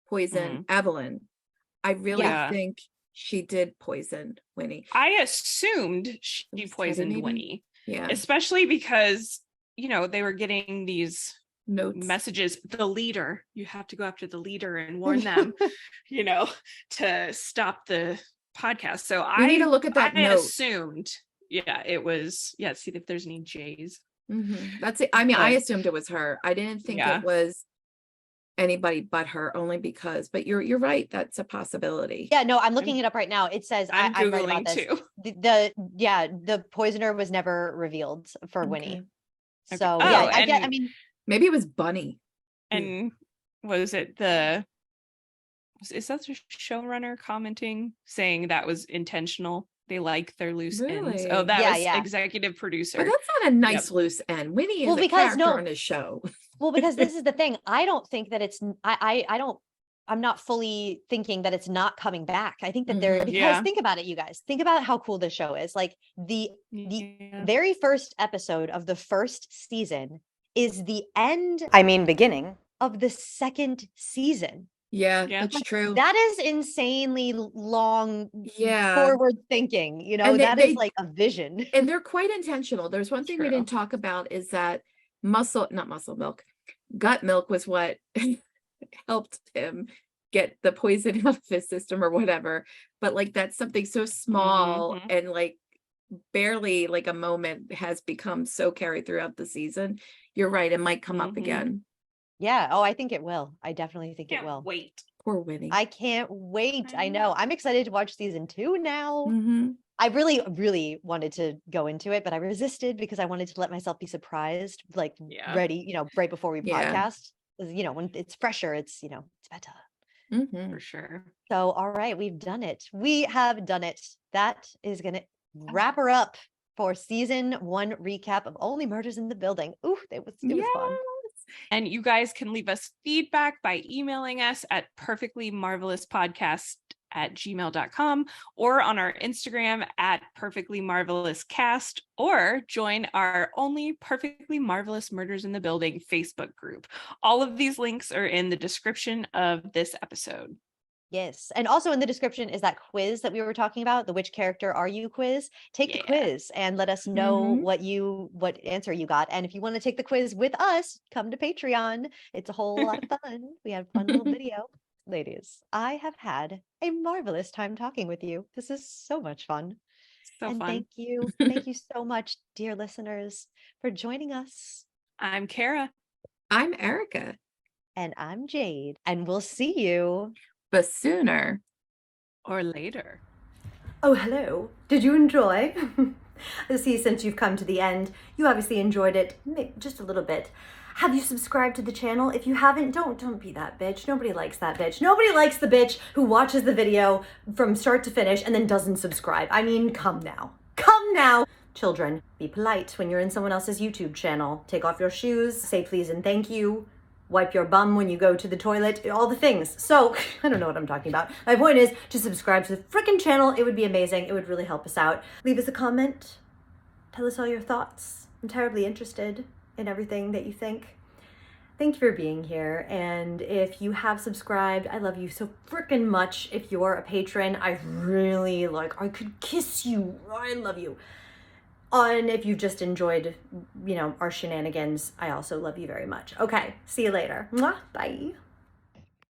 poison Evelyn. I really think she did poison Winnie. I assumed she poisoned Winnie. Yeah. Especially because, you know, they were getting these notes, messages. The leader, you have to go after the leader and warn them, you know, to stop the podcast. So I need to look at that note. Assumed, it was, see if there's any J's. That's it. I mean, I assumed it was her. I didn't think it was anybody but her, only because, but you're right, that's a possibility. Yeah, no, I'm looking it up right now. It says I'm right Googling about this. Too. The poisoner was never revealed for Winnie. So I mean maybe it was Bunny. And was it is that the showrunner commenting saying that was intentional? They like their loose ends. Oh, that was executive producer. But that's not a nice loose end. Winnie is a character on his show. Well, because this is the thing. I don't think that it's I'm not fully thinking that it's not coming back. I think that because think about it, you guys. Think about how cool this show is. Like the very first episode of the first season is the beginning of the second season. Yeah, that's true. That is insanely long, forward thinking. You know, that is like a vision. And they're quite intentional. There's one thing we didn't talk about is that gut milk was what helped him get the poison out of his system or whatever. But like that's something so small and like barely like a moment has become so carried throughout the season. You're right. It might come up again. Yeah. Oh, I think it will. I definitely think it will. Wait. Poor Winnie. I can't wait. I know. I'm excited to watch season 2 now. I really, really wanted to go into it, but I resisted because I wanted to let myself be surprised, like ready, you know, right before we podcast. You know, when it's fresher, it's, you know, it's better. For sure. So, all right, we've done it. We have done it. That is going to wrap her up for season 1 recap of Only Murders in the Building. Ooh, it was fun. And you guys can leave us feedback by emailing us at perfectlymarvelouspodcast@gmail.com or on our Instagram at perfectlymarvelouscast, or join our Only Perfectly Marvelous Murders in the Building Facebook group. All of these links are in the description of this episode. Yes. And also in the description is that quiz that we were talking about, the which character are you quiz. Take the quiz and let us know what answer you got. And if you want to take the quiz with us, come to Patreon. It's a whole lot of fun. We have a fun little video. Ladies, I have had a marvelous time talking with you. This is so much fun. So fun. Thank you. Thank you so much, dear listeners, for joining us. I'm Kara. I'm Erica. And I'm Jade. And we'll see you. But sooner or later. Oh, hello. Did you enjoy? I see, since you've come to the end, you obviously enjoyed it just a little bit. Have you subscribed to the channel? If you haven't, don't be that bitch. Nobody likes that bitch. Nobody likes the bitch who watches the video from start to finish and then doesn't subscribe. I mean, come now. Come now. Children, be polite when you're in someone else's YouTube channel. Take off your shoes, say please and thank you. Wipe your bum when you go to the toilet, all the things. So, I don't know what I'm talking about. My point is to subscribe to the frickin' channel. It would be amazing. It would really help us out. Leave us a comment. Tell us all your thoughts. I'm terribly interested in everything that you think. Thank you for being here. And if you have subscribed, I love you so frickin' much. If you're a patron, I really I could kiss you. I love you. And if you've just enjoyed, you know, our shenanigans, I also love you very much. Okay, see you later. Mwah, bye.